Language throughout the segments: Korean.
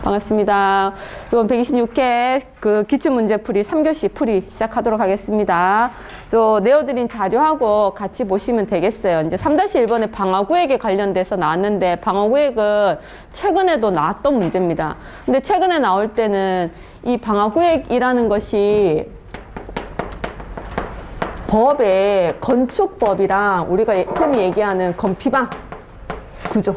반갑습니다. 이번 126회 그 기출문제풀이 3교시 풀이 시작하도록 하겠습니다. 저 내어드린 자료하고 같이 보시면 되겠어요. 이제 3-1번에 방화구획에 관련돼서 나왔는데 방화구획은 최근에도 나왔던 문제입니다. 근데 최근에 나올 때는 이 방화구획이라는 것이 법의 건축법이랑 우리가 흔히 얘기하는 건피방 구조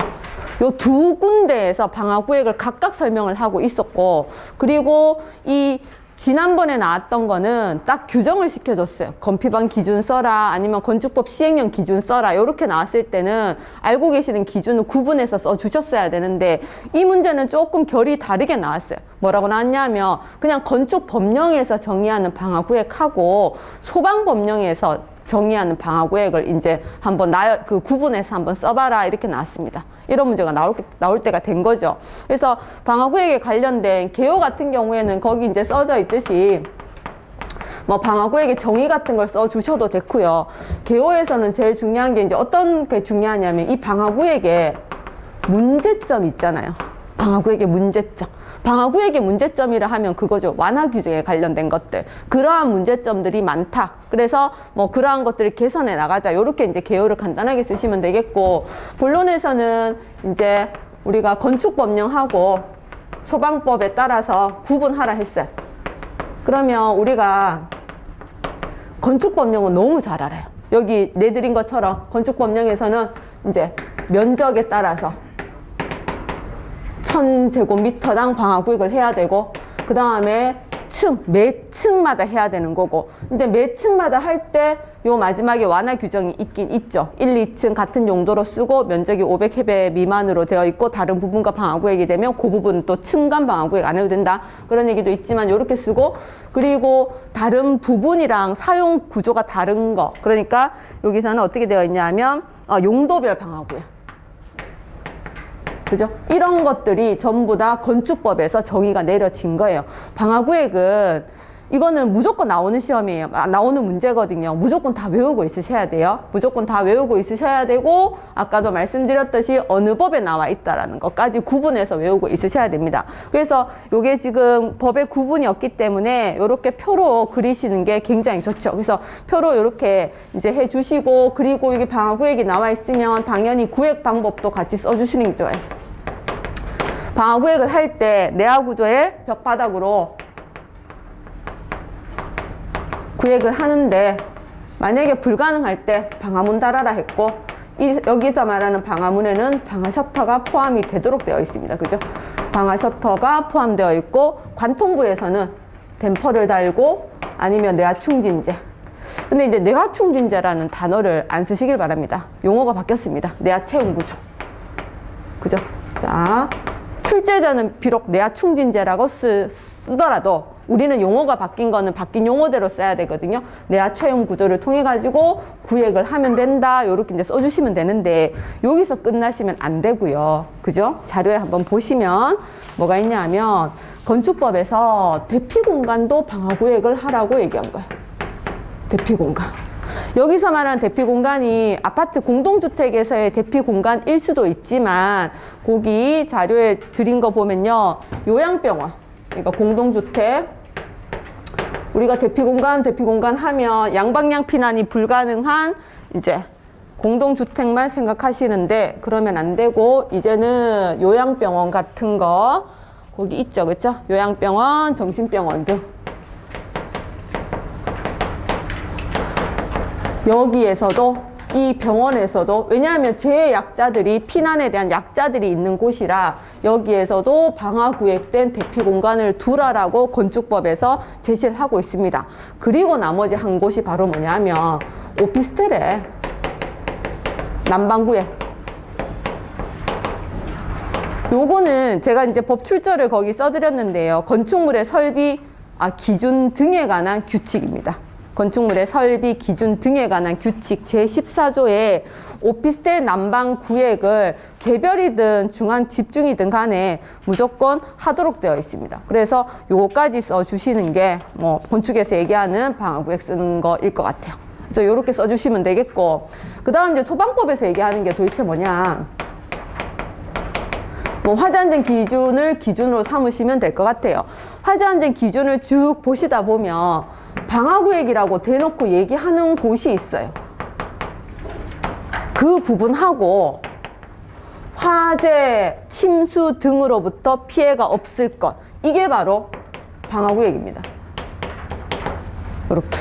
요 두 군데에서 방화구획을 각각 설명을 하고 있었고, 그리고 이 지난번에 나왔던 거는 딱 규정을 시켜줬어요. 건피방 기준 써라, 아니면 건축법 시행령 기준 써라. 요렇게 나왔을 때는 알고 계시는 기준을 구분해서 써주셨어야 되는데, 이 문제는 조금 결이 다르게 나왔어요. 뭐라고 나왔냐면 그냥 건축법령에서 정의하는 방화구획하고 소방법령에서 정의하는 방화구획을 이제 한번 그 구분해서 한번 써봐라, 이렇게 나왔습니다. 이런 문제가 나올 때가 된 거죠. 그래서 방화구획에 관련된 개요 같은 경우에는 거기 이제 써져 있듯이 뭐 방화구획의 정의 같은 걸 써주셔도 됐고요. 개요에서는 제일 중요한 게 이제 어떤 게 중요하냐면 이 방화구획의 문제점 있잖아요. 방화구획의 문제점. 방화구획의 문제점이라 하면 그거죠. 완화 규제에 관련된 것들. 그러한 문제점들이 많다. 그래서 뭐 그러한 것들을 개선해 나가자. 요렇게 이제 개요를 간단하게 쓰시면 되겠고, 본론에서는 이제 우리가 건축법령하고 소방법에 따라서 구분하라 했어요. 그러면 우리가 건축법령은 너무 잘 알아요. 여기 내드린 것처럼 건축법령에서는 이제 면적에 따라서 1000제곱미터당 방화구획을 해야 되고, 그 다음에 매 층마다 해야 되는 거고, 이제 매 층마다 할 때 요 마지막에 완화 규정이 있긴 있죠. 1, 2층 같은 용도로 쓰고 면적이 500해배 미만으로 되어 있고 다른 부분과 방화구획이 되면 그 부분은 또 층간 방화구획 안 해도 된다. 그런 얘기도 있지만 요렇게 쓰고, 그리고 다른 부분이랑 사용 구조가 다른 거. 그러니까 여기서는 어떻게 되어 있냐면 용도별 방화구획. 그죠? 이런 것들이 전부 다 건축법에서 정의가 내려진 거예요. 방화구획은 이거는 무조건 나오는 시험이에요. 나오는 문제거든요. 무조건 다 외우고 있으셔야 돼요. 무조건 다 외우고 있으셔야 되고, 아까도 말씀드렸듯이 어느 법에 나와 있다라는 것까지 구분해서 외우고 있으셔야 됩니다. 그래서 요게 지금 법에 구분이 없기 때문에 이렇게 표로 그리시는 게 굉장히 좋죠. 그래서 표로 이렇게 이제 해주시고, 그리고 이게 방화구획이 나와 있으면 당연히 구획 방법도 같이 써주시는 게 좋아요. 방화구획을 할 때 내화구조의 벽바닥으로 구획을 하는데, 만약에 불가능할 때 방화문 달아라 했고, 여기서 말하는 방화문에는 방화 셔터가 포함이 되도록 되어 있습니다. 그죠? 방화 셔터가 포함되어 있고, 관통부에서는 댐퍼를 달고 아니면 내화충진제. 근데 이제 내화충진제라는 단어를 안 쓰시길 바랍니다. 용어가 바뀌었습니다. 내화채용구조. 그죠? 자, 출제자는 비록 내화충진제라고 쓰더라도 우리는 용어가 바뀐 거는 바뀐 용어대로 써야 되거든요. 내화 채용 구조를 통해 가지고 구획을 하면 된다. 요렇게 이제 써주시면 되는데, 여기서 끝나시면 안 되고요. 그죠? 자료에 한번 보시면 뭐가 있냐 하면 건축법에서 대피 공간도 방화구획을 하라고 얘기한 거예요. 대피 공간. 여기서 말하는 대피 공간이 아파트 공동주택에서의 대피 공간일 수도 있지만, 거기 자료에 드린 거 보면요. 요양병원. 그러니까 공동주택. 우리가 대피 공간 하면 양방향 피난이 불가능한 이제 공동주택만 생각하시는데, 그러면 안 되고, 이제는 요양병원 같은 거, 거기 있죠. 그쵸? 요양병원, 정신병원 등. 여기에서도, 이 병원에서도, 왜냐하면 재약자들이, 피난에 대한 약자들이 있는 곳이라 여기에서도 방화구획된 대피 공간을 두라라고 건축법에서 제시를 하고 있습니다. 그리고 나머지 한 곳이 바로 뭐냐면 오피스텔에 난방구획. 요거는 제가 이제 법 출처를 거기 써드렸는데요. 건축물의 설비 기준 등에 관한 규칙입니다. 건축물의 설비 기준 등에 관한 규칙 제14조에 오피스텔 난방 구획을 개별이든 중앙 집중이든 간에 무조건 하도록 되어 있습니다. 그래서 요거까지 써주시는 게 뭐 건축에서 얘기하는 방화구획 쓰는 거일 것 같아요. 그래서 요렇게 써주시면 되겠고, 그 다음 이제 소방법에서 얘기하는 게 도대체 뭐냐. 뭐 화재안전 기준을 기준으로 삼으시면 될 것 같아요. 화재안전 기준을 쭉 보시다 보면 방화구역이라고 대놓고 얘기하는 곳이 있어요. 그 부분하고 화재, 침수 등으로부터 피해가 없을 것, 이게 바로 방화구역입니다. 이렇게.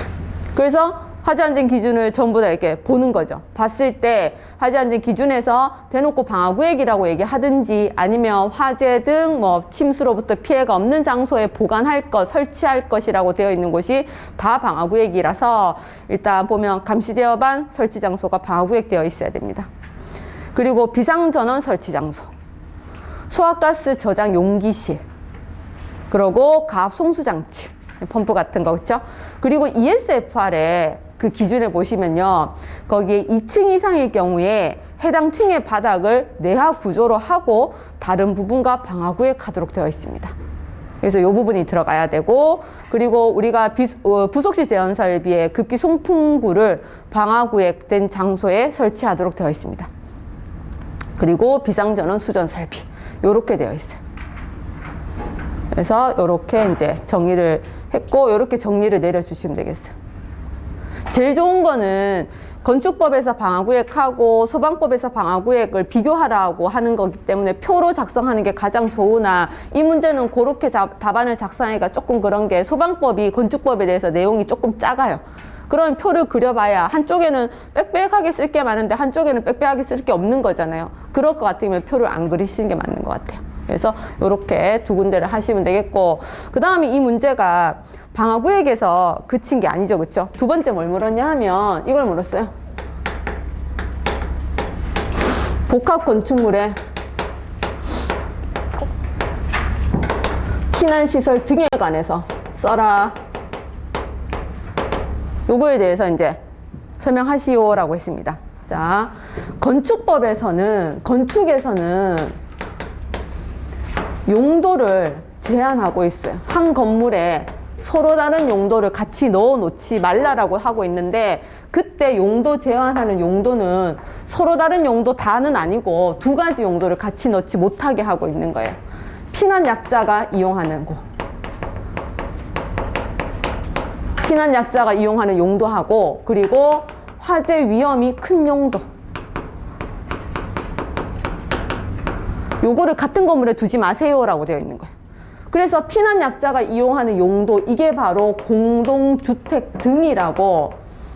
그래서 화재안전 기준을 전부 다 이렇게 보는 거죠. 봤을 때 화재안전 기준에서 대놓고 방화구역이라고 얘기하든지 아니면 화재 등 뭐 침수로부터 피해가 없는 장소에 보관할 것, 설치할 것이라고 되어 있는 곳이 다 방화구역이라서 일단 보면 감시제어반 설치 장소가 방화구역 되어 있어야 됩니다. 그리고 비상전원 설치 장소, 소화가스 저장 용기실, 그리고 가압 송수장치, 펌프 같은 거, 그렇죠? 그리고 ESFR에 그 기준에 보시면요, 거기에 2층 이상일 경우에 해당 층의 바닥을 내화 구조로 하고 다른 부분과 방화구역 하도록 되어 있습니다. 그래서 이 부분이 들어가야 되고, 그리고 우리가 부속실 제한 설비의 급기 송풍구를 방화구역 된 장소에 설치하도록 되어 있습니다. 그리고 비상전원 수전 설비, 요렇게 되어 있어요. 그래서 요렇게 이제 정리를 했고, 요렇게 정리를 내려주시면 되겠어요. 제일 좋은 거는 건축법에서 방화구역하고 소방법에서 방화구역을 비교하라고 하는 거기 때문에 표로 작성하는 게 가장 좋으나, 이 문제는 그렇게 답안을 작성하기가 조금 그런 게, 소방법이 건축법에 대해서 내용이 조금 작아요. 그런 표를 그려봐야 한쪽에는 빽빽하게 쓸 게 많은데 한쪽에는 빽빽하게 쓸 게 없는 거잖아요. 그럴 것 같으면 표를 안 그리시는 게 맞는 것 같아요. 그래서 이렇게 두 군데를 하시면 되겠고, 그 다음에 이 문제가 방화구역에서 그친 게 아니죠, 그렇죠? 두 번째 뭘 물었냐 하면 이걸 물었어요. 복합 건축물에 피난시설 등에 관해서 써라. 요거에 대해서 이제 설명하시오라고 했습니다. 자, 건축에서는 용도를 제한하고 있어요. 한 건물에 서로 다른 용도를 같이 넣어 놓지 말라라고 하고 있는데, 그때 용도 제한하는 용도는 서로 다른 용도 다는 아니고 두 가지 용도를 같이 넣지 못하게 하고 있는 거예요. 피난 약자가 이용하는 곳, 피난 약자가 이용하는 용도하고, 그리고 화재 위험이 큰 용도, 요거를 같은 건물에 두지 마세요라고 되어 있는 거예요. 그래서 피난 약자가 이용하는 용도, 이게 바로 공동주택 등이라고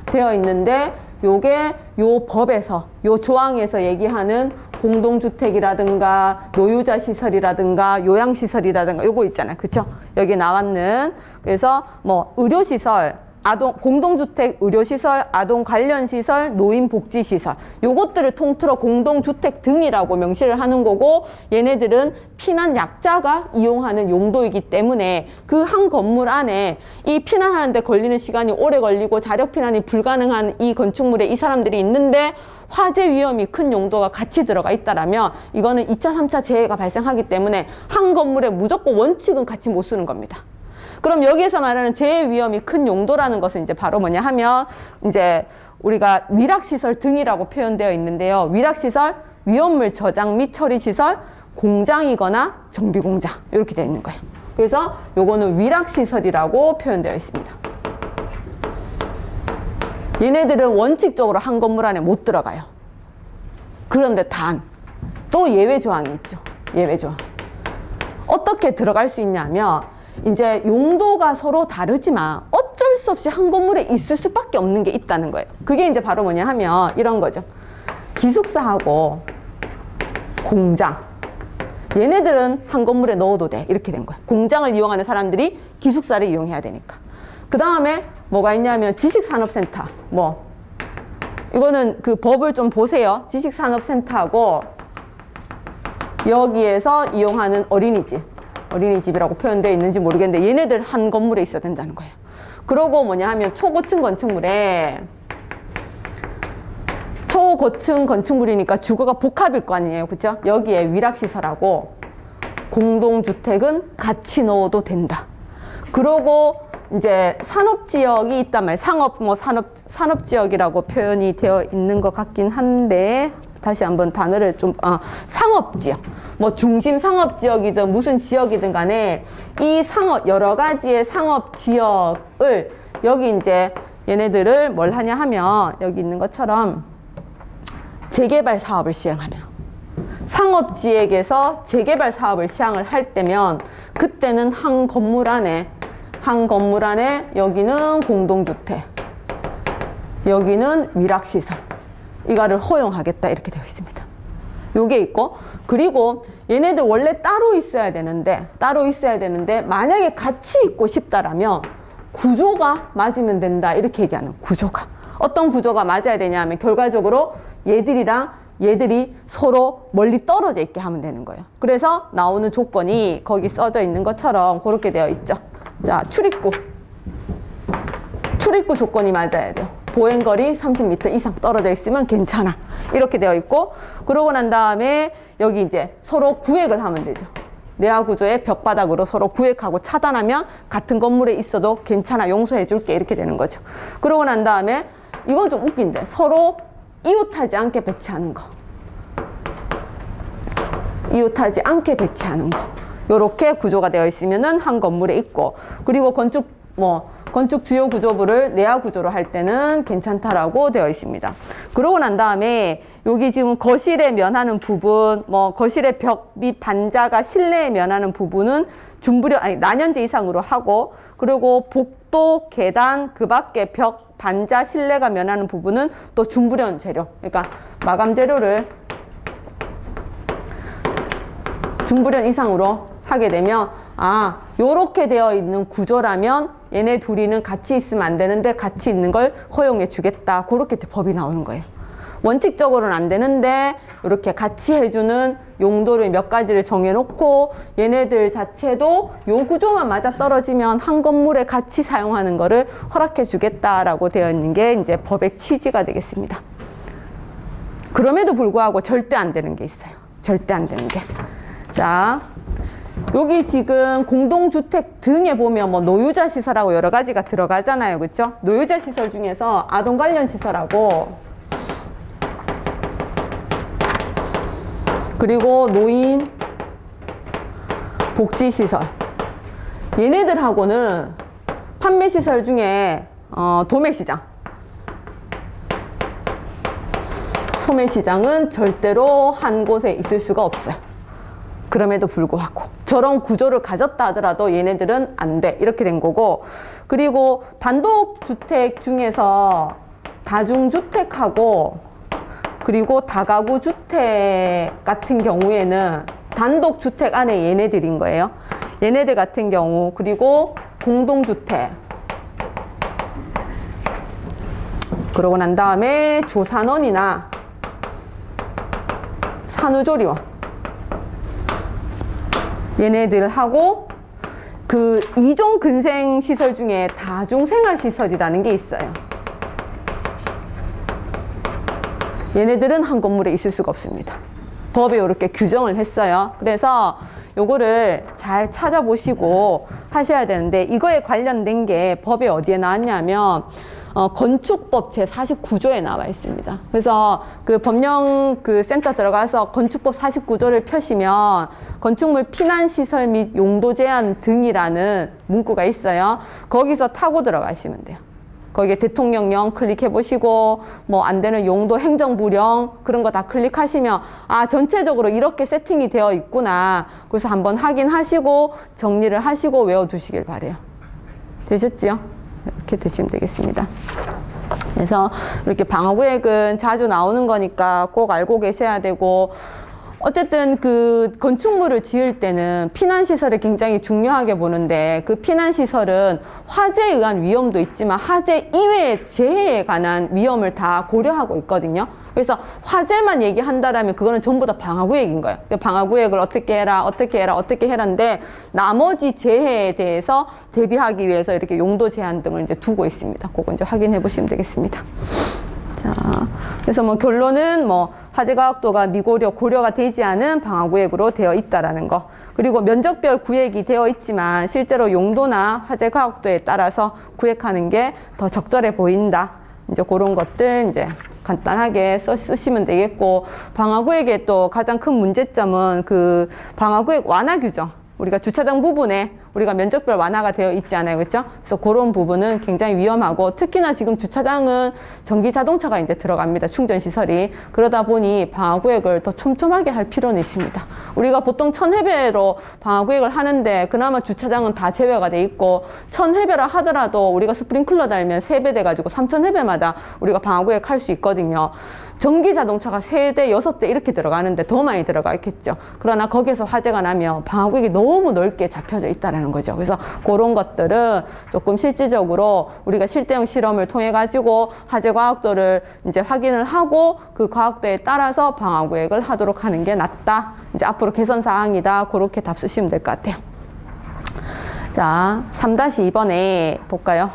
되어 있는데, 요게 요 법에서, 요 조항에서 얘기하는 공동주택이라든가 노유자 시설이라든가 요양시설이라든가 요거 있잖아요. 그쵸? 여기 나왔는. 그래서 뭐 의료시설, 아동, 공동주택, 의료시설, 아동 관련시설, 노인복지시설, 요것들을 통틀어 공동주택 등이라고 명시를 하는 거고, 얘네들은 피난 약자가 이용하는 용도이기 때문에 그 한 건물 안에 이 피난하는데 걸리는 시간이 오래 걸리고 자력 피난이 불가능한 이 건축물에 이 사람들이 있는데 화재 위험이 큰 용도가 같이 들어가 있다라면 이거는 2차, 3차 재해가 발생하기 때문에 한 건물에 무조건 원칙은 같이 못 쓰는 겁니다. 그럼 여기에서 말하는 재해 위험이 큰 용도라는 것은 이제 바로 뭐냐 하면, 이제 우리가 위락시설 등이라고 표현되어 있는데요. 위락시설, 위험물 저장 및 처리시설, 공장이거나 정비공장, 이렇게 되어 있는 거예요. 그래서 요거는 위락시설이라고 표현되어 있습니다. 얘네들은 원칙적으로 한 건물 안에 못 들어가요. 그런데 단, 또 예외 조항이 있죠. 예외 조항. 어떻게 들어갈 수 있냐면, 이제 용도가 서로 다르지만 어쩔 수 없이 한 건물에 있을 수밖에 없는 게 있다는 거예요. 그게 이제 바로 뭐냐 하면 이런 거죠. 기숙사하고 공장, 얘네들은 한 건물에 넣어도 돼, 이렇게 된 거예요. 공장을 이용하는 사람들이 기숙사를 이용해야 되니까. 그 다음에 뭐가 있냐면 지식산업센터, 뭐 이거는 그 법을 좀 보세요. 지식산업센터하고 여기에서 이용하는 어린이집이라고 표현되어 있는지 모르겠는데, 얘네들 한 건물에 있어야 된다는 거예요. 그러고 뭐냐 하면 초고층 건축물이니까 주거가 복합일 거 아니에요. 그죠? 여기에 위락시설하고 공동주택은 같이 넣어도 된다. 그러고 이제 산업지역이 있단 말이에요. 산업지역이라고 표현이 되어 있는 것 같긴 한데, 다시 한번 단어를 좀, 상업지역. 뭐 중심 상업지역이든 무슨 지역이든 간에 이 여러 가지의 상업지역을 여기 이제 얘네들을 뭘 하냐 하면 여기 있는 것처럼 재개발 사업을 시행하면 상업지역에서 재개발 사업을 시행을 할 때면 그때는 한 건물 안에 여기는 공동주택, 여기는 위락시설 이거를 허용하겠다 이렇게 되어 있습니다. 요게 있고 그리고 얘네들 원래 따로 있어야 되는데 만약에 같이 있고 싶다라면 구조가 맞으면 된다 이렇게 얘기하는 구조가 어떤 구조가 맞아야 되냐 하면 결과적으로 얘들이 서로 멀리 떨어져 있게 하면 되는 거예요. 그래서 나오는 조건이 거기 써져 있는 것처럼 그렇게 되어 있죠. 자, 출입구 조건이 맞아야 돼요. 보행거리 30m 이상 떨어져 있으면 괜찮아. 이렇게 되어 있고, 그러고 난 다음에 여기 이제 서로 구획을 하면 되죠. 내화 구조의 벽바닥으로 서로 구획하고 차단하면 같은 건물에 있어도 괜찮아. 용서해 줄게. 이렇게 되는 거죠. 그러고 난 다음에 이건 좀 웃긴데 서로 이웃하지 않게 배치하는 거. 요렇게 구조가 되어 있으면은 한 건물에 있고, 그리고 건축 주요 구조부를 내화 구조로 할 때는 괜찮다라고 되어 있습니다. 그러고 난 다음에 여기 지금 거실에 면하는 부분, 거실의 벽 및 반자가 실내에 면하는 부분은 난연제 이상으로 하고, 그리고 복도, 계단, 그 밖에 벽, 반자, 실내가 면하는 부분은 또 중부련 재료, 그러니까 마감 재료를 중부련 이상으로 하게 되면 요렇게 되어 있는 구조라면 얘네 둘이는 같이 있으면 안 되는데 같이 있는 걸 허용해 주겠다. 그렇게 법이 나오는 거예요. 원칙적으로는 안 되는데 이렇게 같이 해주는 용도를 몇 가지를 정해놓고 얘네들 자체도 요 구조만 맞아떨어지면 한 건물에 같이 사용하는 거를 허락해 주겠다라고 되어 있는 게 이제 법의 취지가 되겠습니다. 그럼에도 불구하고 절대 안 되는 게 있어요. 절대 안 되는 게. 자, 여기 지금 공동주택 등에 보면 노유자 시설하고 여러 가지가 들어가잖아요. 그렇죠? 노유자 시설 중에서 아동 관련 시설하고 그리고 노인 복지 시설, 얘네들하고는 판매 시설 중에 도매시장, 소매시장은 절대로 한 곳에 있을 수가 없어요. 그럼에도 불구하고 저런 구조를 가졌다 하더라도 얘네들은 안 돼. 이렇게 된 거고, 그리고 단독주택 중에서 다중주택하고 그리고 다가구 주택 같은 경우에는 단독주택 안에 얘네들인 거예요. 얘네들 같은 경우, 그리고 공동주택, 그러고 난 다음에 조산원이나 산후조리원, 얘네들하고 그 이종 근생 시설 중에 다중생활 시설이라는 게 있어요. 얘네들은 한 건물에 있을 수가 없습니다. 법에 이렇게 규정을 했어요. 그래서 요거를 잘 찾아보시고 하셔야 되는데, 이거에 관련된 게 법에 어디에 나왔냐면 건축법 제49조에 나와 있습니다. 그래서 그 법령 그 센터 들어가서 건축법 49조를 펴시면 건축물 피난시설 및 용도 제한 등이라는 문구가 있어요. 거기서 타고 들어가시면 돼요. 거기에 대통령령 클릭해 보시고 안 되는 용도 행정부령 그런 거 다 클릭하시면 전체적으로 이렇게 세팅이 되어 있구나. 그래서 한번 확인하시고 정리를 하시고 외워두시길 바래요. 되셨지요? 이렇게 되시면 되겠습니다. 그래서 이렇게 방어구획은 자주 나오는 거니까 꼭 알고 계셔야 되고, 어쨌든 그 건축물을 지을 때는 피난시설을 굉장히 중요하게 보는데, 그 피난시설은 화재에 의한 위험도 있지만 화재 이외의 재해에 관한 위험을 다 고려하고 있거든요. 그래서 화재만 얘기한다라면 그거는 전부 다 방화구획인 거예요. 방화구획을 어떻게 해라인데, 나머지 재해에 대해서 대비하기 위해서 이렇게 용도 제한 등을 이제 두고 있습니다. 그거 이제 확인해 보시면 되겠습니다. 자, 그래서 결론은 화재 가혹도가 미고려, 고려가 되지 않은 방화구획으로 되어 있다라는 거. 그리고 면적별 구획이 되어 있지만 실제로 용도나 화재 가혹도에 따라서 구획하는 게 더 적절해 보인다. 이제 그런 것들 이제 간단하게 쓰시면 되겠고, 방화구역의 또 가장 큰 문제점은 그 방화구역 완화 규정. 우리가 주차장 부분에 우리가 면적별 완화가 되어 있지 않아요. 그렇죠? 그래서 그런 부분은 굉장히 위험하고, 특히나 지금 주차장은 전기 자동차가 이제 들어갑니다. 충전 시설이. 그러다 보니 방화구역을 더 촘촘하게 할 필요는 있습니다. 우리가 보통 1000회배로 방화구역을 하는데 그나마 주차장은 다 제외가 돼 있고, 1000회배라 하더라도 우리가 스프링클러 달면 3배 돼가지고 3000회배마다 우리가 방화구역 할 수 있거든요. 전기 자동차가 3대, 6대 이렇게 들어가는데 더 많이 들어가 있겠죠. 그러나 거기서 화재가 나면 방화구역이 너무 넓게 잡혀져 있다는 거죠. 그래서 그런 것들은 조금 실질적으로 우리가 실대형 실험을 통해 가지고 화재 과학도를 이제 확인을 하고 그 과학도에 따라서 방화구역을 하도록 하는 게 낫다. 이제 앞으로 개선 사항이다. 그렇게 답 쓰시면 될 것 같아요. 자, 3-2번에 볼까요?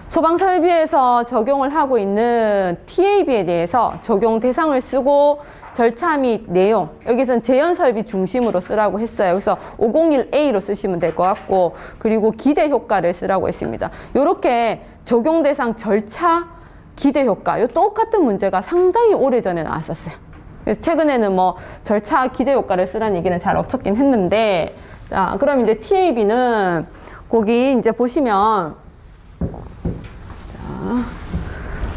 소방 설비에서 적용을 하고 있는 TAB에 대해서 적용 대상을 쓰고 절차 및 내용, 여기서는 재현 설비 중심으로 쓰라고 했어요. 그래서 501A로 쓰시면 될 것 같고, 그리고 기대 효과를 쓰라고 했습니다. 이렇게 적용 대상 절차, 기대 효과, 이 똑같은 문제가 상당히 오래전에 나왔었어요. 그래서 최근에는 뭐 절차, 기대 효과를 쓰라는 얘기는 잘 없었긴 했는데, 자, 그럼 이제 TAB는 거기 이제 보시면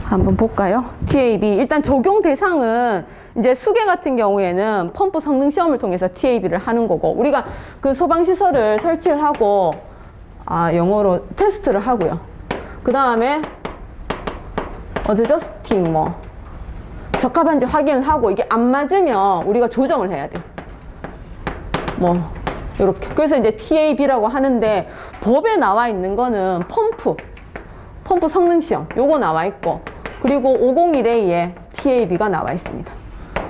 한번 볼까요? TAB. 일단 적용 대상은 이제 수계 같은 경우에는 펌프 성능 시험을 통해서 TAB를 하는 거고, 우리가 그 소방시설을 설치를 하고, 영어로 테스트를 하고요. 그 다음에 어드저스팅 뭐 적합한지 확인을 하고, 이게 안 맞으면 우리가 조정을 해야 돼요. 뭐 이렇게. 그래서 이제 TAB라고 하는데, 법에 나와 있는 거는 펌프 성능 시험 요거 나와 있고, 그리고 501A에 TAB가 나와 있습니다.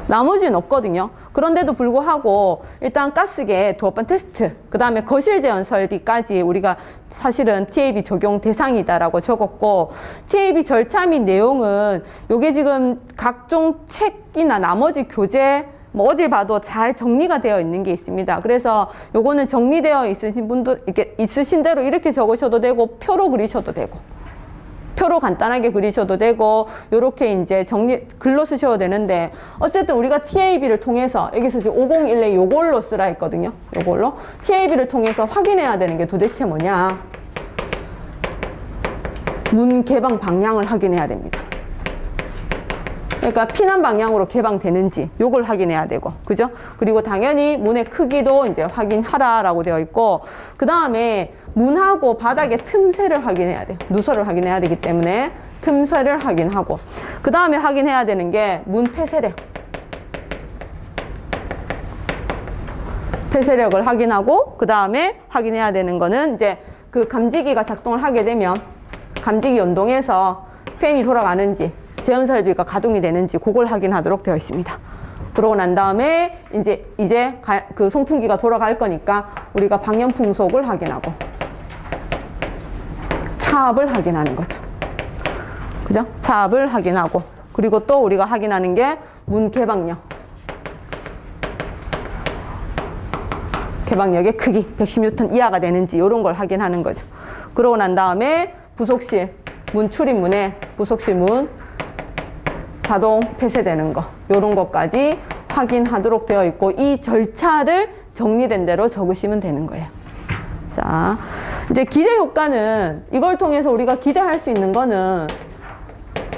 나머지는 없거든요. 그런데도 불구하고 일단 가스계 도어판 테스트, 그 다음에 거실 제한 설비까지 우리가 사실은 TAB 적용 대상이다라고 적었고, TAB 절차 및 내용은 요게 지금 각종 책이나 나머지 교재 뭐 어딜 봐도 잘 정리가 되어 있는 게 있습니다. 그래서 요거는 정리되어 있으신 분들, 이렇게 있으신 대로 이렇게 적으셔도 되고, 표로 그리셔도 되고, 표로 간단하게 그리셔도 되고, 요렇게 이제 글로 쓰셔도 되는데, 어쨌든 우리가 TAB를 통해서, 여기서 지금 501A 요걸로 쓰라 했거든요. 요걸로. TAB를 통해서 확인해야 되는 게 도대체 뭐냐. 문 개방 방향을 확인해야 됩니다. 그러니까 피난 방향으로 개방되는지 요걸 확인해야 되고, 그죠? 그리고 당연히 문의 크기도 이제 확인하라라고 되어 있고, 그 다음에 문하고 바닥의 틈새를 확인해야 돼요. 누설을 확인해야 되기 때문에 틈새를 확인하고, 그 다음에 확인해야 되는 게 문 폐쇄력. 폐쇄력을 확인하고, 그 다음에 확인해야 되는 거는 이제 그 감지기가 작동을 하게 되면 감지기 연동해서 팬이 돌아가는지, 제한 설비가 가동이 되는지 그걸 확인하도록 되어 있습니다. 그러고 난 다음에 이제 그 송풍기가 돌아갈 거니까 우리가 방열 풍속을 확인하고 차압을 확인하는 거죠. 그죠? 차압을 확인하고, 그리고 또 우리가 확인하는 게 문 개방력. 개방력의 크기 110N 이하가 되는지 이런 걸 확인하는 거죠. 그러고 난 다음에 부속실 문 출입문에 부속실 문 자동 폐쇄되는 거, 요런 것까지 확인하도록 되어 있고, 이 절차를 정리된 대로 적으시면 되는 거예요. 자, 이제 기대 효과는 이걸 통해서 우리가 기대할 수 있는 거는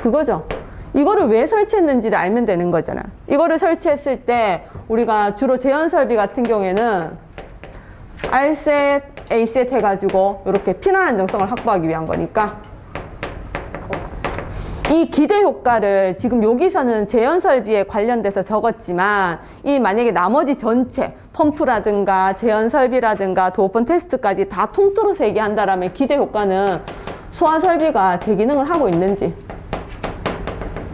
그거죠. 이거를 왜 설치했는지를 알면 되는 거잖아. 이거를 설치했을 때 우리가 주로 제한 설비 같은 경우에는 R셋, A셋 해가지고 이렇게 피난 안정성을 확보하기 위한 거니까, 이 기대 효과를 지금 여기서는 제한 설비에 관련돼서 적었지만, 이 만약에 나머지 전체 펌프라든가 제한 설비라든가 도어판 테스트까지 다 통틀어서 얘기한다라면 기대 효과는 소화 설비가 제 기능을 하고 있는지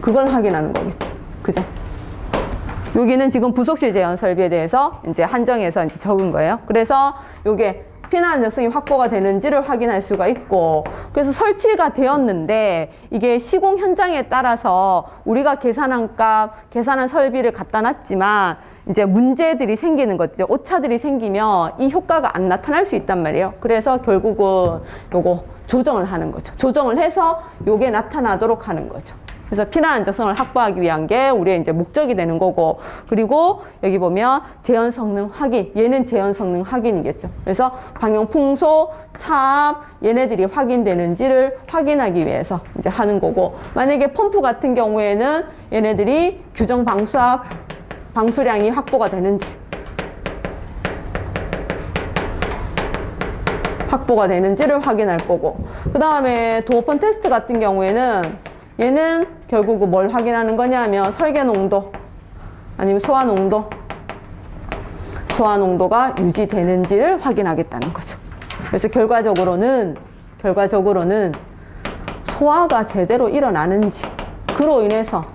그걸 확인하는 거겠죠. 그죠? 여기는 지금 부속실 제한 설비에 대해서 이제 한정해서 이제 적은 거예요. 그래서 요게 피난 안정성이 확보가 되는지를 확인할 수가 있고, 그래서 설치가 되었는데 이게 시공 현장에 따라서 우리가 계산한 값, 계산한 설비를 갖다 놨지만 이제 문제들이 생기는 거죠. 오차들이 생기면 이 효과가 안 나타날 수 있단 말이에요. 그래서 결국은 요거 조정을 하는 거죠. 조정을 해서 요게 나타나도록 하는 거죠. 그래서 피난 안정성을 확보하기 위한 게 우리의 이제 목적이 되는 거고, 그리고 여기 보면 재현 성능 확인, 얘는 재현 성능 확인이겠죠. 그래서 방역 풍소, 차압 얘네들이 확인되는지를 확인하기 위해서 이제 하는 거고, 만약에 펌프 같은 경우에는 얘네들이 규정 방수압, 방수량이 확보가 되는지를 확인할 거고, 그 다음에 도어펀 테스트 같은 경우에는 얘는 결국 뭘 확인하는 거냐 하면 설계 농도 아니면 소화 농도가 유지되는지를 확인하겠다는 거죠. 그래서 결과적으로는 소화가 제대로 일어나는지, 그로 인해서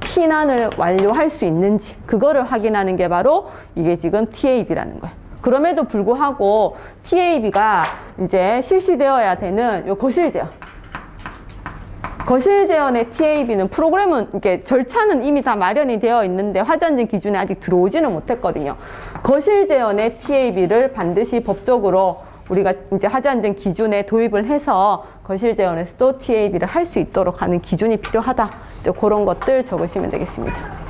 피난을 완료할 수 있는지, 그거를 확인하는 게 바로 이게 지금 TAB라는 거예요. 그럼에도 불구하고 TAB가 이제 실시되어야 되는 요 거실 제어의 TAB는 프로그램은 이렇게 절차는 이미 다 마련이 되어 있는데 화재안전 기준에 아직 들어오지는 못했거든요. 거실 제어의 TAB를 반드시 법적으로 우리가 이제 화재안전 기준에 도입을 해서 거실 제어에서도 TAB를 할 수 있도록 하는 기준이 필요하다. 이제 그런 것들 적으시면 되겠습니다.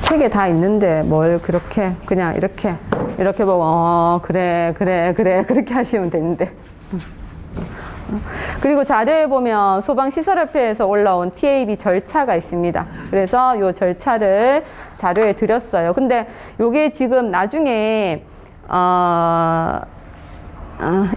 책에 다 있는데 뭘 그렇게 그냥 이렇게 보고 그래 그렇게 하시면 되는데. 그리고 자료에 보면 소방시설협회에서 올라온 TAB 절차가 있습니다. 그래서 이 절차를 자료에 드렸어요. 근데 요게 지금 나중에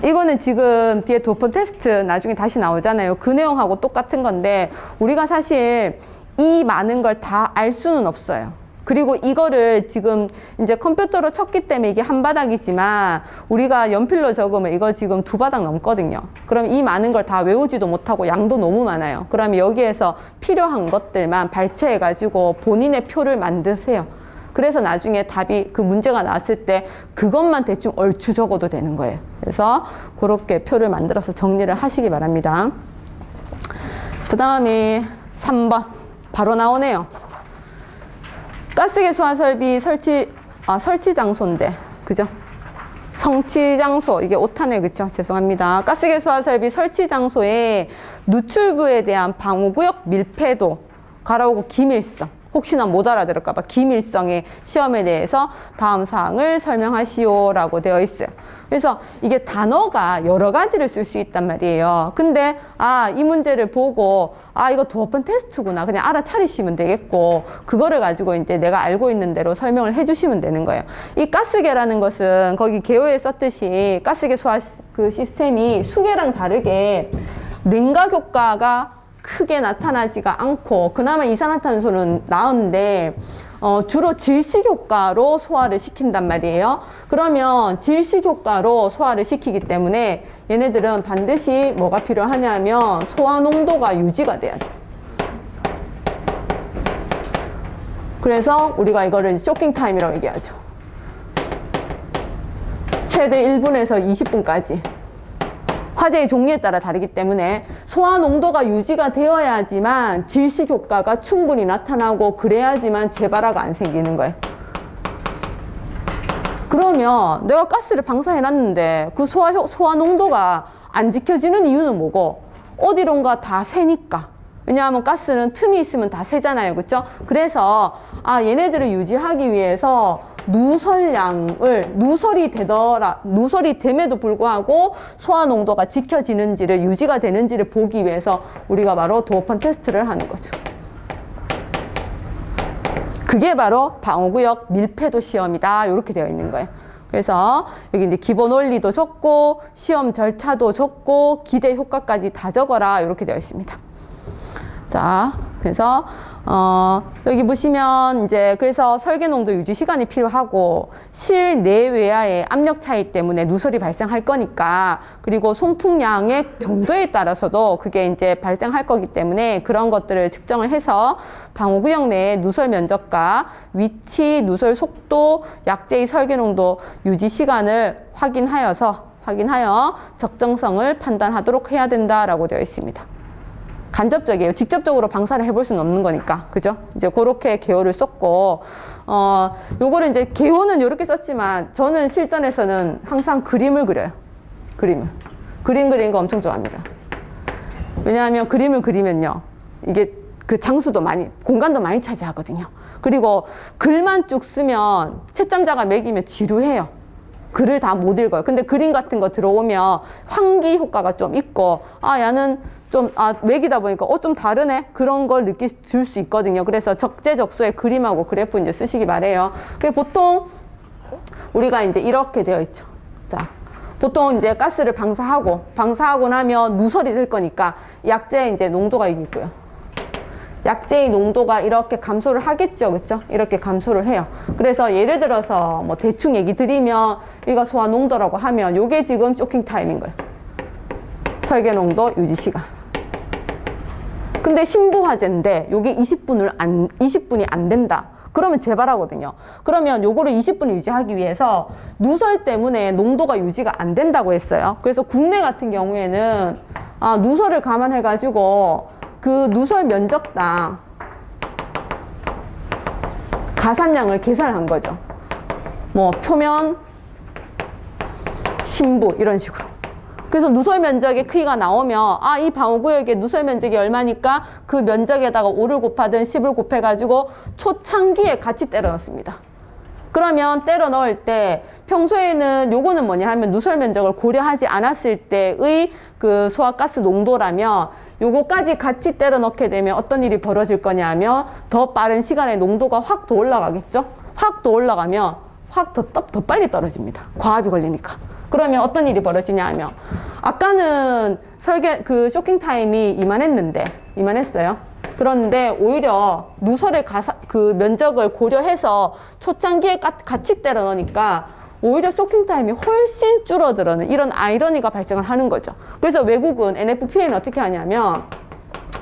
이거는 지금 뒤에 도포 테스트 나중에 다시 나오잖아요. 그 내용하고 똑같은 건데 우리가 사실 이 많은 걸 다 알 수는 없어요. 그리고 이거를 지금 이제 컴퓨터로 쳤기 때문에 이게 한 바닥이지만 우리가 연필로 적으면 이거 지금 2바닥 넘거든요. 그럼 이 많은 걸 다 외우지도 못하고 양도 너무 많아요. 그러면 여기에서 필요한 것들만 발췌해가지고 본인의 표를 만드세요. 그래서 나중에 답이 그 문제가 나왔을 때 그것만 대충 얼추 적어도 되는 거예요. 그래서 그렇게 표를 만들어서 정리를 하시기 바랍니다. 그 다음에 3번 바로 나오네요. 가스계 수화 설비 설치 장소인데, 그죠? 성치 장소, 이게 오타네, 그쵸? 죄송합니다. 가스계 수화 설비 설치 장소에 누출부에 대한 방호구역 밀폐도, 가로우고 기밀성, 혹시나 못 알아들을까봐 기밀성의 시험에 대해서 다음 사항을 설명하시오라고 되어 있어요. 그래서 이게 단어가 여러 가지를 쓸 수 있단 말이에요. 근데 이 문제를 보고 이거 도어펀 테스트구나 그냥 알아차리시면 되겠고, 그거를 가지고 이제 내가 알고 있는 대로 설명을 해주시면 되는 거예요. 이 가스계라는 것은 거기 개요에 썼듯이 가스계 수화 그 시스템이 수계랑 다르게 냉각 효과가 크게 나타나지가 않고, 그나마 이산화탄소는 나은데 주로 질식 효과로 소화를 시킨단 말이에요. 그러면 질식 효과로 소화를 시키기 때문에 얘네들은 반드시 뭐가 필요하냐면 소화 농도가 유지가 돼야 돼. 그래서 우리가 이거를 쇼킹 타임이라고 얘기하죠. 최대 1분에서 20분까지. 화재의 종류에 따라 다르기 때문에 소화 농도가 유지가 되어야지만 질식 효과가 충분히 나타나고, 그래야지만 재발화가 안 생기는 거예요. 그러면 내가 가스를 방사해놨는데 그 소화 농도가 안 지켜지는 이유는 뭐고? 어디론가 다 새니까. 왜냐하면 가스는 틈이 있으면 다 새잖아요. 그렇죠? 그래서 얘네들을 유지하기 위해서 누설이 됨에도 불구하고 소화 농도가 지켜지는지를, 유지가 되는지를 보기 위해서 우리가 바로 도어펀 테스트를 하는 거죠. 그게 바로 방호구역 밀폐도 시험이다. 이렇게 되어 있는 거예요. 그래서 여기 이제 기본 원리도 적고 시험 절차도 적고 기대 효과까지 다 적어라. 이렇게 되어 있습니다. 자, 그래서 여기 보시면 이제 그래서 설계 농도 유지 시간이 필요하고, 실내외야의 압력 차이 때문에 누설이 발생할 거니까, 그리고 송풍량의 정도에 따라서도 그게 이제 발생할 거기 때문에 그런 것들을 측정을 해서 방호구역 내의 누설 면적과 위치, 누설 속도, 약재의 설계 농도 유지 시간을 확인하여 적정성을 판단하도록 해야 된다라고 되어 있습니다. 간접적이에요. 직접적으로 방사를 해볼 수는 없는 거니까. 그죠? 이제 그렇게 개요를 썼고, 요거를 이제 개요는 이렇게 썼지만, 저는 실전에서는 항상 그림을 그려요. 그림을. 그림 그리는 거 엄청 좋아합니다. 왜냐하면 그림을 그리면요. 이게 그 장수도 많이, 공간도 많이 차지하거든요. 그리고 글만 쭉 쓰면 채점자가 매기면 지루해요. 글을 다 못 읽어요. 근데 그림 같은 거 들어오면 환기 효과가 좀 있고, 얘는 좀, 매기다 보니까, 좀 다르네? 그런 걸 줄 수 있거든요. 그래서 적재적소에 그림하고 그래프 이제 쓰시기 바래요. 보통 우리가 이제 이렇게 되어 있죠. 자, 보통 이제 가스를 방사하고 나면 누설이 될 거니까 약재의 이제 농도가 여기 있고요. 약재의 농도가 이렇게 감소를 하겠죠. 그쵸? 이렇게 감소를 해요. 그래서 예를 들어서 뭐 대충 얘기 드리면 이거 소화 농도라고 하면 요게 지금 쇼킹 타임인 거예요. 설계 농도, 유지 시간. 근데 신부화재인데 요게 20분이 안 된다. 그러면 재발하거든요. 그러면 요거를 20분 유지하기 위해서 누설 때문에 농도가 유지가 안 된다고 했어요. 그래서 국내 같은 경우에는 누설을 감안해가지고 그 누설 면적당 가산량을 계산을 한 거죠. 뭐 표면, 신부 이런 식으로. 그래서 누설 면적의 크기가 나오면 이 방호구역의 누설 면적이 얼마니까 그 면적에다가 5를 곱하든 10을 곱해가지고 초창기에 같이 때려 넣습니다. 그러면 때려 넣을 때 평소에는 요거는 뭐냐 하면 누설 면적을 고려하지 않았을 때의 그 소화가스 농도라면 요거까지 같이 때려 넣게 되면 어떤 일이 벌어질 거냐 하면 더 빠른 시간에 농도가 확 더 올라가겠죠? 확 더 올라가면 확 더 빨리 떨어집니다. 과압이 걸리니까. 그러면 어떤 일이 벌어지냐 하면 아까는 그 쇼킹 타임이 이만했어요. 그런데 오히려 누설의 그 면적을 고려해서 초창기에 같이 때려 넣으니까 오히려 쇼킹 타임이 훨씬 줄어들는 이런 아이러니가 발생을 하는 거죠. 그래서 외국은 NFPA는 어떻게 하냐면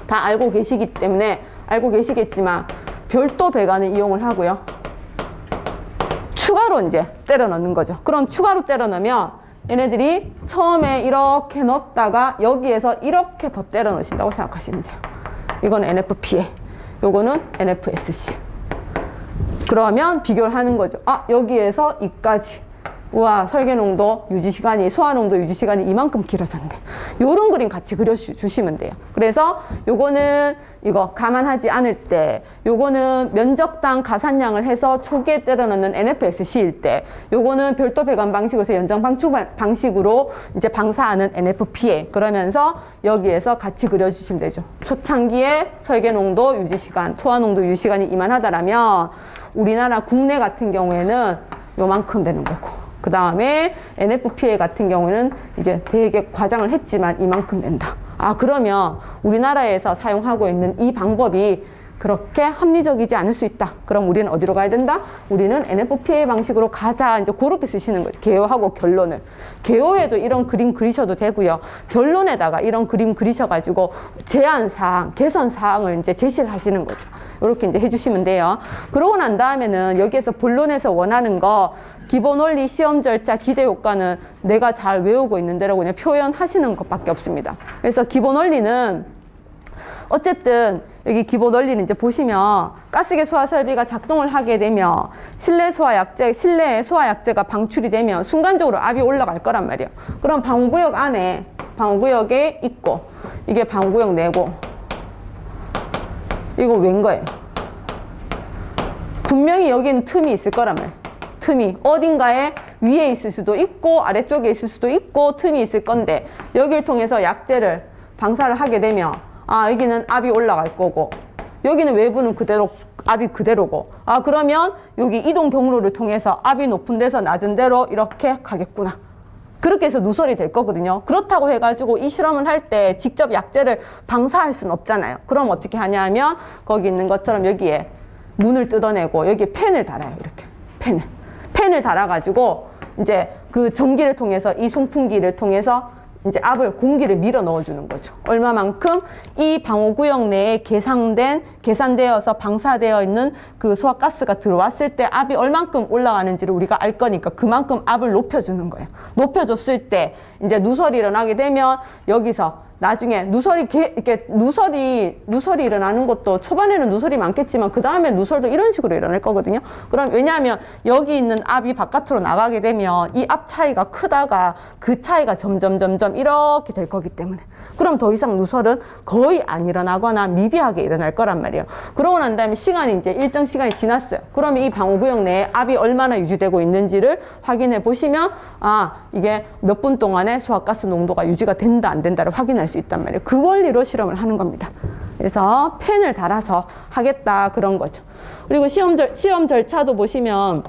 다 알고 계시기 때문에 알고 계시겠지만 별도 배관을 이용을 하고요. 추가로 이제 때려 넣는 거죠. 그럼 추가로 때려 넣으면 얘네들이 처음에 이렇게 넣었다가 여기에서 이렇게 더 때려 넣으신다고 생각하시면 돼요. 이거는 NFPA, 요거는 NFSC. 그러면 비교를 하는 거죠. 여기에서 이까지. 우와, 설계농도, 유지시간이, 소화농도, 유지시간이 이만큼 길어졌네. 요런 그림 같이 그려주시면 돼요. 그래서 요거는 이거 감안하지 않을 때, 요거는 면적당 가산량을 해서 초기에 때려 넣는 NFSC일 때, 요거는 별도 배관 방식으로서 연장 방출 방식으로 이제 방사하는 NFPA. 그러면서 여기에서 같이 그려주시면 되죠. 초창기에 설계농도, 유지시간, 소화농도, 유지시간이 이만하다라면 우리나라 국내 같은 경우에는 요만큼 되는 거고. 그 다음에 NFPA 같은 경우는 이게 되게 과장을 했지만 이만큼 된다. 그러면 우리나라에서 사용하고 있는 이 방법이 그렇게 합리적이지 않을 수 있다. 그럼 우리는 어디로 가야 된다? 우리는 NFPA 방식으로 가자. 이제 그렇게 쓰시는 거죠. 개요하고 결론을. 개요에도 이런 그림 그리셔도 되고요. 결론에다가 이런 그림 그리셔가지고 제안사항, 개선사항을 이제 제시를 하시는 거죠. 이렇게 이제 해주시면 돼요. 그러고 난 다음에는 여기에서 본론에서 원하는 거 기본 원리, 시험 절차, 기대 효과는 내가 잘 외우고 있는 대로 그냥 표현하시는 것밖에 없습니다. 그래서 기본 원리는 어쨌든 여기 기본 원리는 이제 보시면 가스계 소화 설비가 작동을 하게 되면 실내에 소화 약재가 방출이 되면 순간적으로 압이 올라갈 거란 말이에요. 그럼 방구역 안에 방구역에 있고 이게 방구역 내고 이거 웬 거예요? 분명히 여기는 틈이 있을 거란 말이에요. 틈이 어딘가에 위에 있을 수도 있고 아래쪽에 있을 수도 있고 틈이 있을 건데 여기를 통해서 약재를 방사를 하게 되면 여기는 압이 올라갈 거고 여기는 외부는 그대로 압이 그대로고 그러면 여기 이동 경로를 통해서 압이 높은 데서 낮은 데로 이렇게 가겠구나. 그렇게 해서 누설이 될 거거든요. 그렇다고 해가지고 이 실험을 할 때 직접 약재를 방사할 수는 없잖아요. 그럼 어떻게 하냐면 거기 있는 것처럼 여기에 문을 뜯어내고 여기에 펜을 달아요. 이렇게 펜을 달아가지고 이제 그 전기를 통해서 이 송풍기를 통해서 이제 공기를 밀어 넣어주는 거죠. 얼마만큼 이 방호구역 내에 계산되어서 방사되어 있는 그 소화가스가 들어왔을 때 압이 얼만큼 올라가는지를 우리가 알 거니까 그만큼 압을 높여주는 거예요. 높여줬을 때 이제 누설이 일어나게 되면 여기서 나중에 누설이 일어나는 것도 초반에는 누설이 많겠지만 그 다음에 누설도 이런 식으로 일어날 거거든요. 그럼 왜냐하면 여기 있는 압이 바깥으로 나가게 되면 이 압 차이가 크다가 그 차이가 점점 이렇게 될 거기 때문에 그럼 더 이상 누설은 거의 안 일어나거나 미비하게 일어날 거란 말이에요. 그러고 난 다음에 시간이 이제 일정 시간이 지났어요. 그러면 이 방호구역 내에 압이 얼마나 유지되고 있는지를 확인해 보시면 이게 몇 분 동안에 소화가스 농도가 유지가 된다 안 된다를 확인할 수 있단 말이에요. 그 원리로 실험을 하는 겁니다. 그래서 펜을 달아서 하겠다 그런 거죠. 그리고 시험 절차도 보시면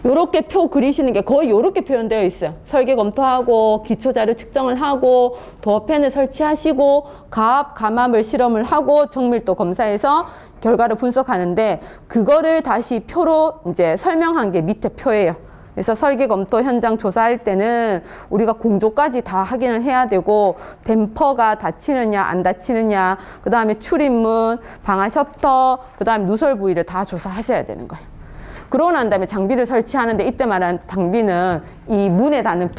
요렇게 표 그리시는 게 거의 요렇게 표현되어 있어요. 설계 검토하고 기초자료 측정을 하고 도어펜을 설치하시고 감압을 실험을 하고 정밀도 검사해서 결과를 분석하는데 그거를 다시 표로 이제 설명한 게 밑에 표예요. 그래서 설계 검토 현장 조사할 때는 우리가 공조까지 다 확인을 해야 되고 댐퍼가 닫히느냐 안 닫히느냐 그 다음에 출입문, 방화 셔터, 그 다음에 누설 부위를 다 조사하셔야 되는 거예요. 그러고 난 다음에 장비를 설치하는데 이때 말하는 장비는 이 문에 닿는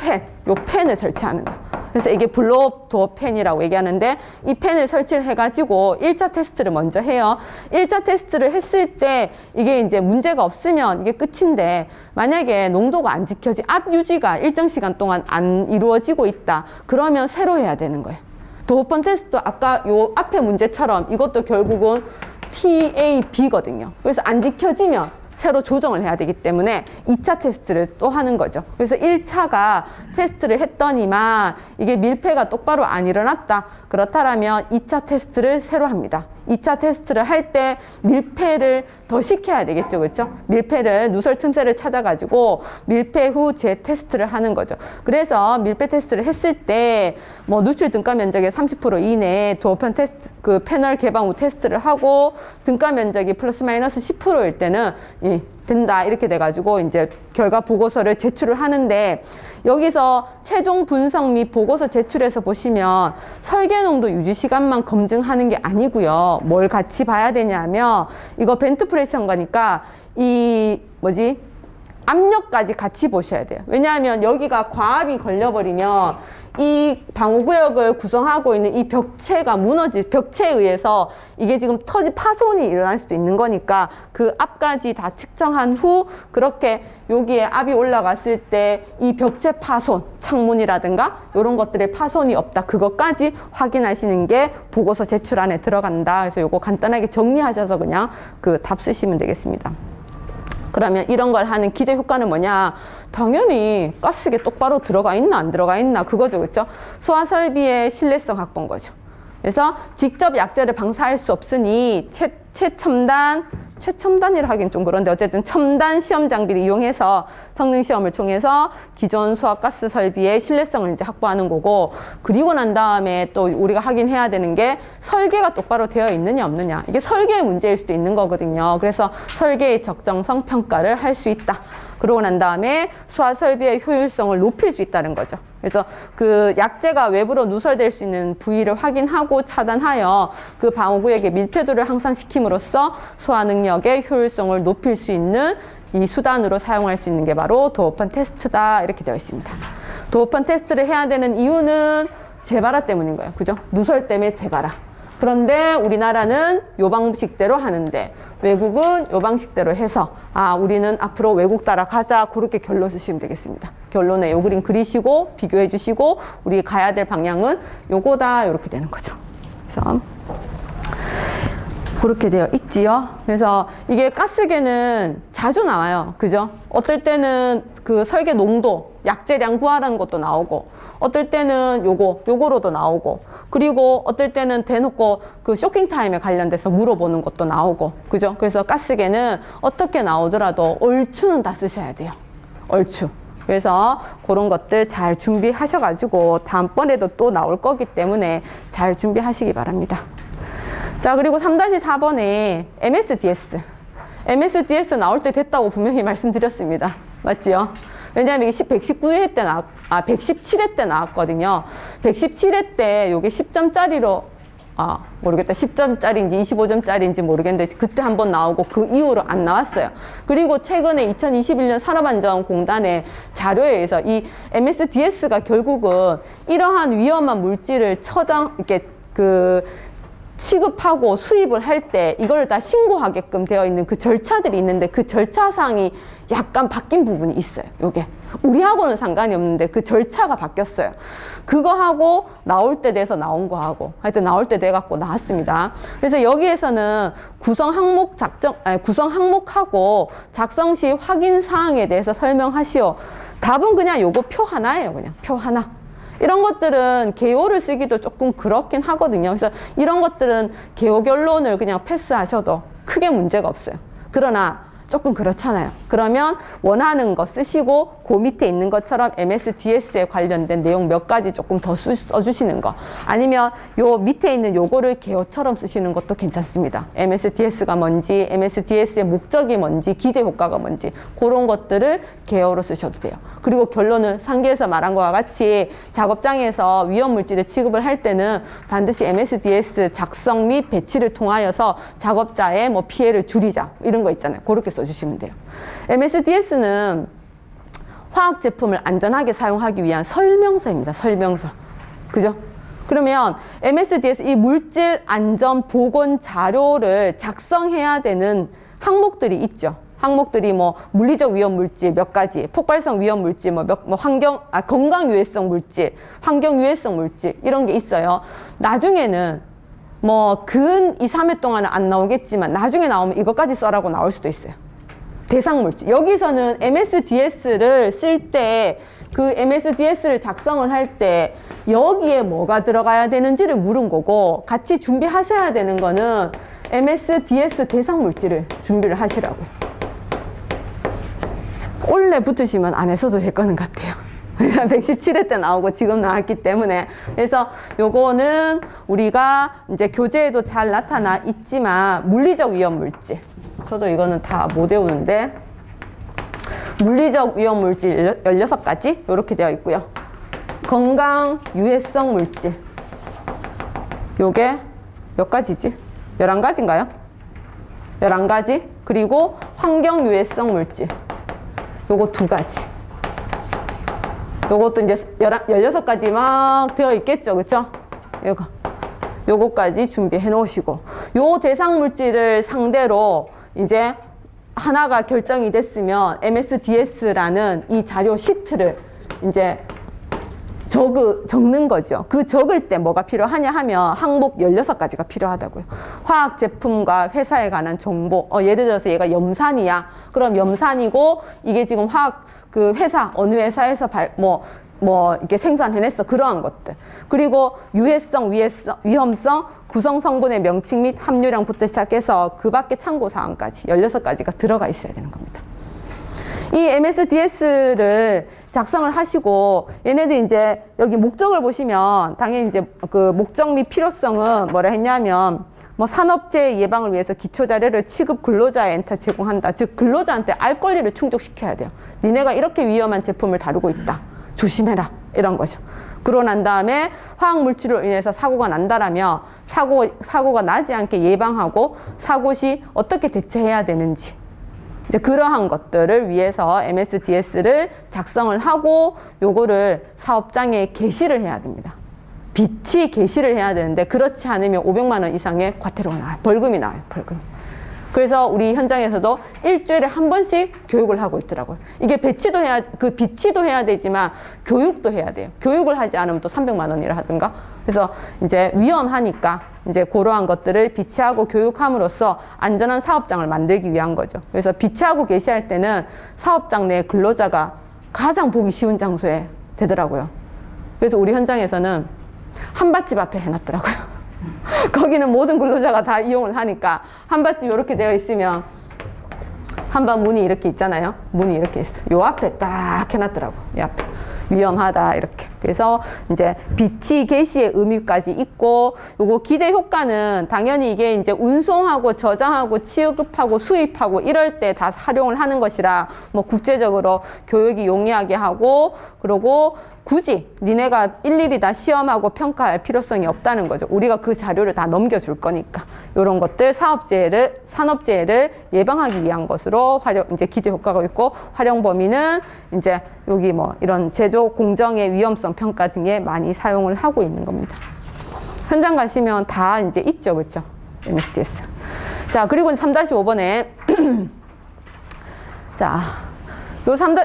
요 펜을 설치하는 거예요. 그래서 이게 블로업 도어 펜이라고 얘기하는데 이 펜을 설치를 해가지고 1차 테스트를 먼저 해요. 1차 테스트를 했을 때 이게 이제 문제가 없으면 이게 끝인데 만약에 농도가 안 지켜지 압 유지가 일정 시간 동안 안 이루어지고 있다. 그러면 새로 해야 되는 거예요. 도어펜 테스트도 아까 요 앞에 문제처럼 이것도 결국은 TAB거든요. 그래서 안 지켜지면 새로 조정을 해야 되기 때문에 2차 테스트를 또 하는 거죠. 그래서 1차가 테스트를 했더니만 이게 밀폐가 똑바로 안 일어났다. 그렇다면 2차 테스트를 새로 합니다. 2차 테스트를 할 때 밀폐를 더 시켜야 되겠죠. 그렇죠? 밀폐를 누설 틈새를 찾아가지고 밀폐 후 재테스트를 하는 거죠. 그래서 밀폐 테스트를 했을 때 뭐 누출 등가 면적의 30% 이내 도어펜 테스트 그 패널 개방 후 테스트를 하고 등가 면적이 플러스 마이너스 10%일 때는 된다 이렇게 돼가지고 이제 결과 보고서를 제출을 하는데 여기서 최종 분석 및 보고서 제출해서 보시면 설계 농도 유지 시간만 검증하는 게 아니고요. 뭘 같이 봐야 되냐면 이거 벤트 프레션가니까 압력까지 같이 보셔야 돼요. 왜냐하면 여기가 과압이 걸려버리면 이 방호구역을 구성하고 있는 이 벽체가 벽체에 의해서 이게 지금 파손이 일어날 수도 있는 거니까 그 압까지 다 측정한 후 그렇게 여기에 압이 올라갔을 때 이 벽체 파손, 창문이라든가 이런 것들의 파손이 없다. 그것까지 확인하시는 게 보고서 제출 안에 들어간다. 그래서 요거 간단하게 정리하셔서 그냥 그 답 쓰시면 되겠습니다. 그러면 이런 걸 하는 기대 효과는 뭐냐? 당연히 가스계 똑바로 들어가 있나 안 들어가 있나 그거죠. 그렇죠? 소화 설비의 신뢰성 확보인 거죠. 그래서 직접 약재를 방사할 수 없으니 최첨단이라 하긴 좀 그런데 어쨌든 첨단 시험 장비를 이용해서 성능 시험을 통해서 기존 소화가스 설비의 신뢰성을 이제 확보하는 거고 그리고 난 다음에 또 우리가 확인해야 되는 게 설계가 똑바로 되어 있느냐 없느냐 이게 설계의 문제일 수도 있는 거거든요. 그래서 설계의 적정성 평가를 할 수 있다. 그러고 난 다음에 소화 설비의 효율성을 높일 수 있다는 거죠. 그래서 그 약재가 외부로 누설될 수 있는 부위를 확인하고 차단하여 그 방호구역의 밀폐도를 향상시킴으로써 소화 능력의 효율성을 높일 수 있는 이 수단으로 사용할 수 있는 게 바로 도어펜 테스트다 이렇게 되어 있습니다. 도어펜 테스트를 해야 되는 이유는 재발화 때문인 거예요. 그죠? 누설 때문에 재발화. 그런데 우리나라는 요 방식대로 하는데 외국은 요 방식대로 해서 우리는 앞으로 외국 따라가자 그렇게 결론 쓰시면 되겠습니다. 결론에 요 그림 그리시고 비교해 주시고 우리 가야 될 방향은 요거다 이렇게 되는 거죠. 그래서 그렇게 되어 있지요. 그래서 이게 가스계는 자주 나와요. 그죠? 어떨 때는 그 설계 농도, 약재량 구하라는 것도 나오고 어떨 때는 요거로도 나오고 그리고 어떨 때는 대놓고 그 쇼킹 타임에 관련돼서 물어보는 것도 나오고 그죠? 그래서 가스계는 어떻게 나오더라도 얼추는 다 쓰셔야 돼요. 얼추. 그래서 그런 것들 잘 준비하셔가지고 다음번에도 또 나올 거기 때문에 잘 준비하시기 바랍니다. 자, 그리고 3-4번에 MSDS. MSDS 나올 때 됐다고 분명히 말씀드렸습니다. 맞지요? 왜냐하면 이게 119회 때 117회 때 나왔거든요. 117회 때 요게 10점짜리로 모르겠다. 10점짜리인지 25점짜리인지 모르겠는데 그때 한번 나오고 그 이후로 안 나왔어요. 그리고 최근에 2021년 산업안전공단의 자료에 의해서 이 MSDS가 결국은 이러한 위험한 물질을 이렇게 취급하고 수입을 할 때 이걸 다 신고하게끔 되어 있는 그 절차들이 있는데 그 절차상이 약간 바뀐 부분이 있어요. 요게 우리하고는 상관이 없는데 그 절차가 바뀌었어요. 그거하고 나올 때 돼서 나온 거하고 하여튼 나올 때 돼 갖고 나왔습니다. 그래서 여기에서는 구성 항목하고 작성 시 확인 사항에 대해서 설명하시오. 답은 그냥 요거 표 하나예요. 그냥 표 하나. 이런 것들은 개요를 쓰기도 조금 그렇긴 하거든요. 그래서 이런 것들은 개요 결론을 그냥 패스하셔도 크게 문제가 없어요. 그러나 조금 그렇잖아요. 그러면 원하는 거 쓰시고 그 밑에 있는 것처럼 MSDS에 관련된 내용 몇 가지 조금 더 써주시는 거, 아니면 요 밑에 있는 요거를 개요처럼 쓰시는 것도 괜찮습니다. MSDS가 뭔지, MSDS의 목적이 뭔지, 기대 효과가 뭔지 그런 것들을 개요로 쓰셔도 돼요. 그리고 결론은 상계에서 말한 것과 같이 작업장에서 위험물질을 취급을 할 때는 반드시 MSDS 작성 및 배치를 통하여서 작업자의 뭐 피해를 줄이자 이런 거 있잖아요. 그렇게 써주시면 돼요. MSDS는 화학 제품을 안전하게 사용하기 위한 설명서입니다. 설명서. 그죠? 그러면 MSDS 이 물질 안전 보건 자료를 작성해야 되는 항목들이 있죠. 항목들이 뭐 물리적 위험 물질 몇 가지, 폭발성 위험 물질, 건강 유해성 물질, 환경 유해성 물질 이런 게 있어요. 나중에는 뭐 근 2, 3회 동안은 안 나오겠지만 나중에 나오면 이것까지 써라고 나올 수도 있어요. 대상 물질. 여기서는 MSDS를 쓸 때 그 MSDS를 작성을 할 때 여기에 뭐가 들어가야 되는지를 물은 거고, 같이 준비하셔야 되는 거는 MSDS 대상 물질을 준비를 하시라고요. 원래 붙으시면 안 했어도 될 거는 같아요. 117회 때 나오고 지금 나왔기 때문에. 그래서 요거는 우리가 이제 교재에도 잘 나타나 있지만 물리적 위험 물질. 저도 이거는 다 못 외우는데 물리적 위험 물질 16가지 이렇게 되어 있고요. 건강 유해성 물질. 요게 몇 가지지? 11가지인가요? 11가지. 그리고 환경 유해성 물질. 요거 2가지. 요것도 이제 16가지 막 되어 있겠죠. 그쵸? 요거까지 준비해 놓으시고, 요 대상 물질을 상대로 이제 하나가 결정이 됐으면 MSDS라는 이 자료 시트를 이제 적는 거죠. 그 적을 때 뭐가 필요하냐 하면 항목 16가지가 필요하다고요. 화학 제품과 회사에 관한 정보. 예를 들어서 얘가 염산이야. 그럼 염산이고 이게 지금 화학 회사 어느 회사에서 이렇게 생산해냈어. 그러한 것들. 그리고 유해성, 위험성, 구성 성분의 명칭 및 함유량부터 시작해서 그 밖에 참고 사항까지 16가지가 들어가 있어야 되는 겁니다. 이 MSDS를 작성을 하시고, 얘네들 이제 여기 목적을 보시면 당연히 이제 그 목적 및 필요성은 뭐라 했냐면 뭐 산업재해 예방을 위해서 기초 자료를 취급 근로자한테 제공한다. 즉 근로자한테 알 권리를 충족시켜야 돼요. 니네가 이렇게 위험한 제품을 다루고 있다. 조심해라. 이런 거죠. 그러고 난 다음에 화학 물질로 인해서 사고가 난다라면 사고가 나지 않게 예방하고 사고 시 어떻게 대처해야 되는지, 이제 그러한 것들을 위해서 MSDS를 작성을 하고 요거를 사업장에 게시를 해야 됩니다. 빛이 게시를 해야 되는데 그렇지 않으면 500만 원 이상의 과태료가 나와요. 벌금이 나와요. 벌금. 그래서 우리 현장에서도 일주일에 한 번씩 교육을 하고 있더라고요. 이게 비치도 해야 되지만 교육도 해야 돼요. 교육을 하지 않으면 또 300만 원이라 하든가. 그래서 이제 위험하니까 이제 그러한 것들을 비치하고 교육함으로써 안전한 사업장을 만들기 위한 거죠. 그래서 비치하고 게시할 때는 사업장 내 근로자가 가장 보기 쉬운 장소에 되더라고요. 그래서 우리 현장에서는 한밭집 앞에 해놨더라고요. 거기는 모든 근로자가 다 이용을 하니까 한밭집 이렇게 되어 있으면 한밭 문이 이렇게 있잖아요. 문이 이렇게 있어. 요 앞에 딱 해놨더라고. 이 앞에. 위험하다 이렇게. 그래서 이제 비치 개시의 의미까지 있고, 요거 기대 효과는 당연히 이게 이제 운송하고 저장하고 취급하고 수입하고 이럴 때 다 활용을 하는 것이라 뭐 국제적으로 교육이 용이하게 하고, 그리고 굳이 니네가 일일이 다 시험하고 평가할 필요성이 없다는 거죠. 우리가 그 자료를 다 넘겨줄 거니까. 이런 것들 산업재해를 예방하기 위한 것으로 이제 기대 효과가 있고, 활용 범위는 이제 여기 뭐 이런 제조 공정의 위험성 평가 등에 많이 사용을 하고 있는 겁니다. 현장 가시면 다 이제 있죠, 그렇죠? MSDS. 자, 그리고 3-5번에 자.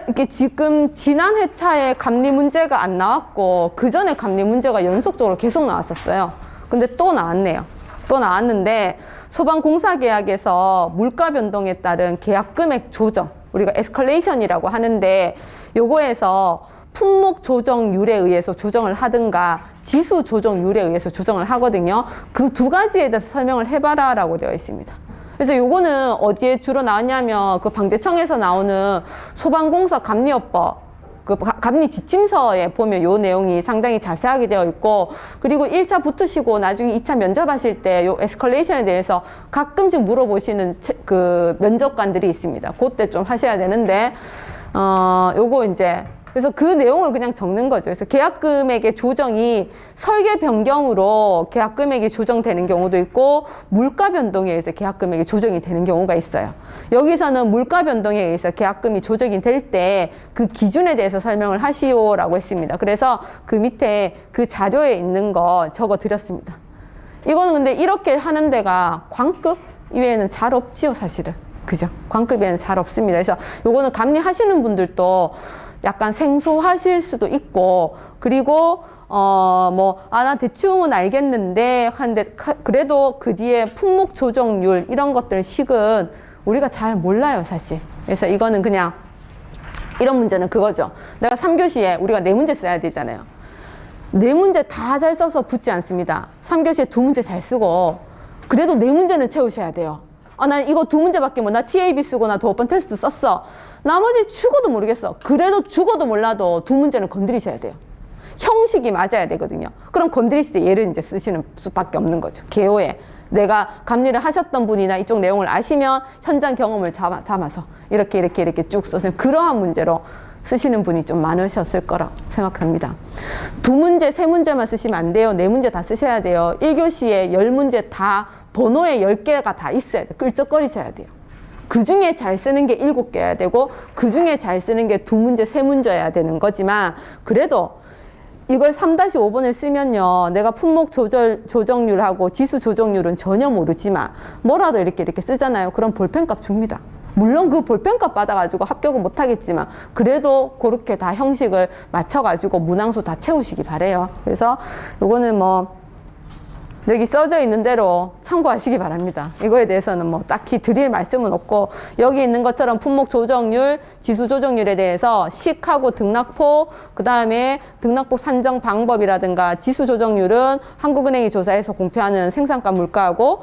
이게 지금 지난 회차에 감리 문제가 안 나왔고, 그 전에 감리 문제가 연속적으로 계속 나왔었어요. 근데 또 나왔네요. 또 나왔는데, 소방공사계약에서 물가 변동에 따른 계약 금액 조정, 우리가 에스컬레이션이라고 하는데, 요거에서 품목 조정률에 의해서 조정을 하든가, 지수 조정률에 의해서 조정을 하거든요. 그 두 가지에 대해서 설명을 해봐라 라고 되어 있습니다. 그래서 요거는 어디에 주로 나왔냐면 그 방재청에서 나오는 소방공사 감리업법 그 감리 지침서에 보면 요 내용이 상당히 자세하게 되어 있고, 그리고 1차 붙으시고 나중에 2차 면접하실 때 요 에스컬레이션에 대해서 가끔씩 물어보시는 그 면접관들이 있습니다. 그때 좀 하셔야 되는데, 요거 이제 그래서 그 내용을 그냥 적는 거죠. 그래서 계약 금액의 조정이 설계 변경으로 계약 금액이 조정되는 경우도 있고, 물가 변동에 의해서 계약 금액이 조정이 되는 경우가 있어요. 여기서는 물가 변동에 의해서 계약금이 조정이 될 때 그 기준에 대해서 설명을 하시오라고 했습니다. 그래서 그 밑에 그 자료에 있는 거 적어 드렸습니다. 이거는 근데 이렇게 하는 데가 광급 이외에는 잘 없지요, 사실은. 그죠? 광급 이외에는 잘 없습니다. 그래서 요거는 감리하시는 분들도 약간 생소하실 수도 있고, 그리고 나 대충은 알겠는데 한데 그래도 그 뒤에 품목 조정률 이런 것들 식은 우리가 잘 몰라요, 사실. 그래서 이거는 그냥 이런 문제는 그거죠. 내가 3교시에 우리가 4문제 써야 되잖아요. 4문제 다 잘 써서 붙지 않습니다. 3교시에 2문제 잘 쓰고, 그래도 4문제는 채우셔야 돼요. 난 이거 2문제밖에 나 TAB 쓰고 나 도어번 테스트 썼어. 나머지 죽어도 모르겠어. 그래도 죽어도 몰라도 2문제는 건드리셔야 돼요. 형식이 맞아야 되거든요. 그럼 건드리실 때 얘를 이제 쓰시는 수밖에 없는 거죠. 개요에 내가 감리를 하셨던 분이나 이쪽 내용을 아시면 현장 경험을 담아서 이렇게 쭉 써서 그러한 문제로 쓰시는 분이 좀 많으셨을 거라 생각합니다. 2문제, 3문제만 쓰시면 안 돼요. 4문제 다 쓰셔야 돼요. 1교시에 10문제 다 번호에 10개가 다 있어야 돼요. 끌적거리셔야 돼요. 그 중에 잘 쓰는 게 7개여야 되고, 그 중에 잘 쓰는 게 2문제, 3문제여야 되는 거지만, 그래도 이걸 3-5번을 쓰면요, 내가 품목 조정률하고 지수 조정률은 전혀 모르지만 뭐라도 이렇게 쓰잖아요. 그럼 볼펜값 줍니다. 물론 그 볼펜값 받아가지고 합격은 못하겠지만 그래도 그렇게 다 형식을 맞춰가지고 문항수 다 채우시기 바래요. 그래서 요거는 뭐 여기 써져 있는 대로 참고하시기 바랍니다. 이거에 대해서는 뭐 딱히 드릴 말씀은 없고, 여기 있는 것처럼 품목 조정률, 지수 조정률에 대해서 식하고 등락포, 그 다음에 등락포 산정 방법이라든가 지수 조정률은 한국은행이 조사해서 공표하는 생산가 물가하고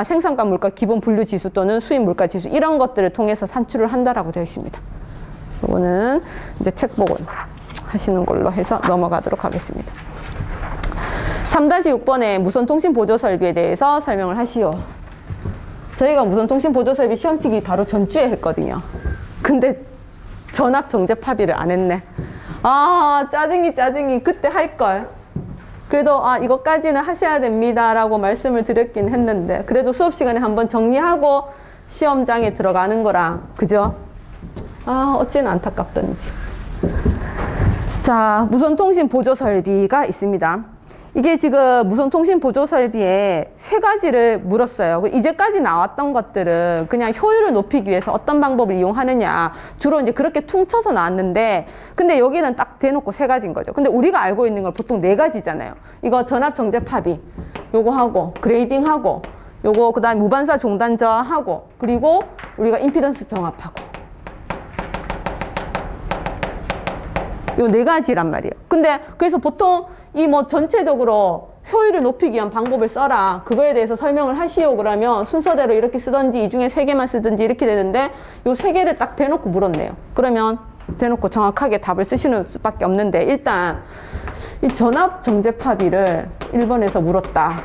생산가 물가 기본 분류 지수 또는 수입 물가 지수 이런 것들을 통해서 산출을 한다라고 되어 있습니다. 이거는 이제 책 보고 하시는 걸로 해서 넘어가도록 하겠습니다. 3-6번에 무선통신 보조 설비에 대해서 설명을 하시오. 저희가 무선통신 보조 설비 시험치기 바로 전주에 했거든요. 근데 전압 정제 파비를 안 했네. 짜증이 그때 할걸. 그래도 이것까지는 하셔야 됩니다 라고 말씀을 드렸긴 했는데, 그래도 수업 시간에 한번 정리하고 시험장에 들어가는 거랑, 그죠? 어찌나 안타깝던지. 자, 무선통신 보조 설비가 있습니다. 이게 지금 무선통신 보조 설비에 3가지를 물었어요. 이제까지 나왔던 것들은 그냥 효율을 높이기 위해서 어떤 방법을 이용하느냐, 주로 이제 그렇게 퉁쳐서 나왔는데, 근데 여기는 딱 대놓고 3가지인 거죠. 근데 우리가 알고 있는 건 보통 4가지잖아요. 이거 전압 정제 파비, 요거 하고, 그레이딩 하고, 요거 그 다음에 무반사 종단 저하하고, 그리고 우리가 임피던스 정합하고. 요 4가지란 말이에요. 근데 그래서 보통 이 뭐 전체적으로 효율을 높이기 위한 방법을 써라, 그거에 대해서 설명을 하시오 그러면 순서대로 이렇게 쓰든지 이 중에 3개만 쓰든지 이렇게 되는데, 요 3개를 딱 대놓고 물었네요. 그러면 대놓고 정확하게 답을 쓰시는 수밖에 없는데, 일단 이 전압 정제파비를 1번에서 물었다.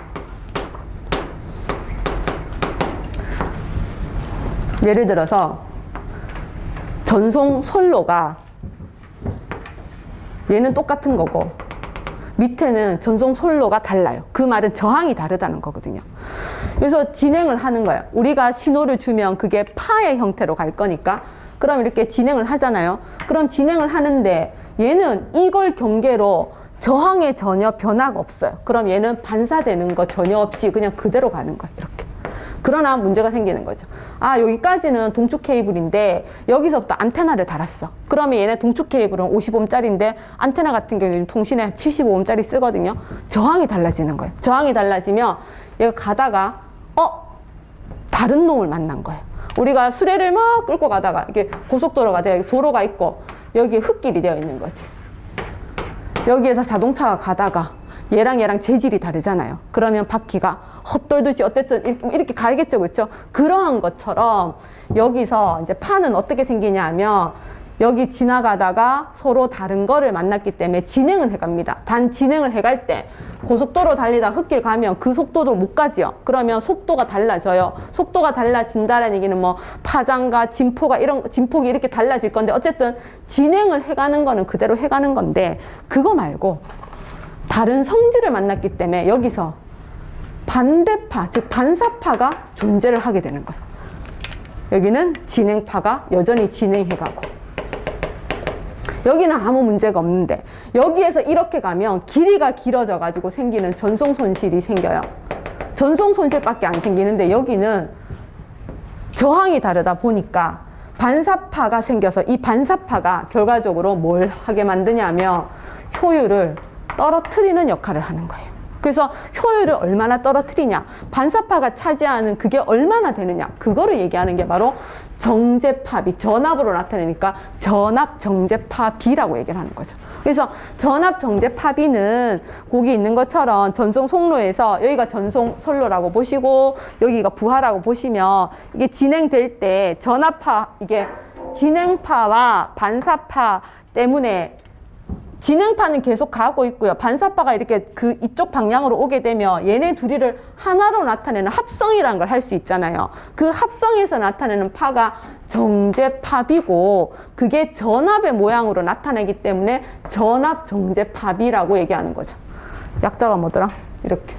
예를 들어서 전송 선로가 얘는 똑같은 거고 밑에는 전송 선로가 달라요. 그 말은 저항이 다르다는 거거든요. 그래서 진행을 하는 거예요. 우리가 신호를 주면 그게 파의 형태로 갈 거니까, 그럼 이렇게 진행을 하잖아요. 그럼 진행을 하는데 얘는 이걸 경계로 저항에 전혀 변화가 없어요. 그럼 얘는 반사되는 거 전혀 없이 그냥 그대로 가는 거예요. 이렇게. 그러나 문제가 생기는 거죠. 아, 여기까지는 동축 케이블인데 여기서부터 안테나를 달았어. 그러면 얘네 동축 케이블은 50ohm짜리인데 안테나 같은 경우는 통신에 75ohm짜리 쓰거든요. 저항이 달라지는 거예요. 저항이 달라지면 얘가 가다가 다른 놈을 만난 거예요. 우리가 수레를 막 끌고 가다가 이게 고속도로가 돼요. 도로가 있고 여기에 흙길이 되어 있는 거지. 여기에서 자동차가 가다가 얘랑 재질이 다르잖아요. 그러면 바퀴가 헛돌듯이 어쨌든 이렇게 가야겠죠, 그렇죠? 그러한 것처럼 여기서 이제 파는 어떻게 생기냐 하면 여기 지나가다가 서로 다른 거를 만났기 때문에 진행은 해갑니다. 단 진행을 해갈 때 고속도로 달리다 흙길 가면 그 속도도 못 가지요. 그러면 속도가 달라져요. 속도가 달라진다라는 얘기는 뭐 파장과 진폭이 이렇게 달라질 건데, 어쨌든 진행을 해가는 거는 그대로 해가는 건데, 그거 말고 다른 성질을 만났기 때문에 여기서 반대파, 즉 반사파가 존재를 하게 되는 거예요. 여기는 진행파가 여전히 진행해가고, 여기는 아무 문제가 없는데 여기에서 이렇게 가면 길이가 길어져 가지고 생기는 전송 손실이 생겨요. 전송 손실밖에 안 생기는데 여기는 저항이 다르다 보니까 반사파가 생겨서 이 반사파가 결과적으로 뭘 하게 만드냐면 효율을 떨어뜨리는 역할을 하는 거예요. 그래서 효율을 얼마나 떨어뜨리냐, 반사파가 차지하는 그게 얼마나 되느냐, 그거를 얘기하는 게 바로 정제파비, 전압으로 나타내니까 전압 정제파비라고 얘기를 하는 거죠. 그래서 전압 정제파비는 거기 있는 것처럼 전송 송로에서 여기가 전송 선로라고 보시고 여기가 부하라고 보시면, 이게 진행될 때 전압파, 이게 진행파와 반사파 때문에 진행파는 계속 가고 있고요. 반사파가 이렇게 이쪽 방향으로 오게 되면 얘네 둘이를 하나로 나타내는 합성이라는 걸 할 수 있잖아요. 그 합성에서 나타내는 파가 정제파비고, 그게 전압의 모양으로 나타내기 때문에 전압 정제파비라고 얘기하는 거죠. 약자가 뭐더라? 이렇게.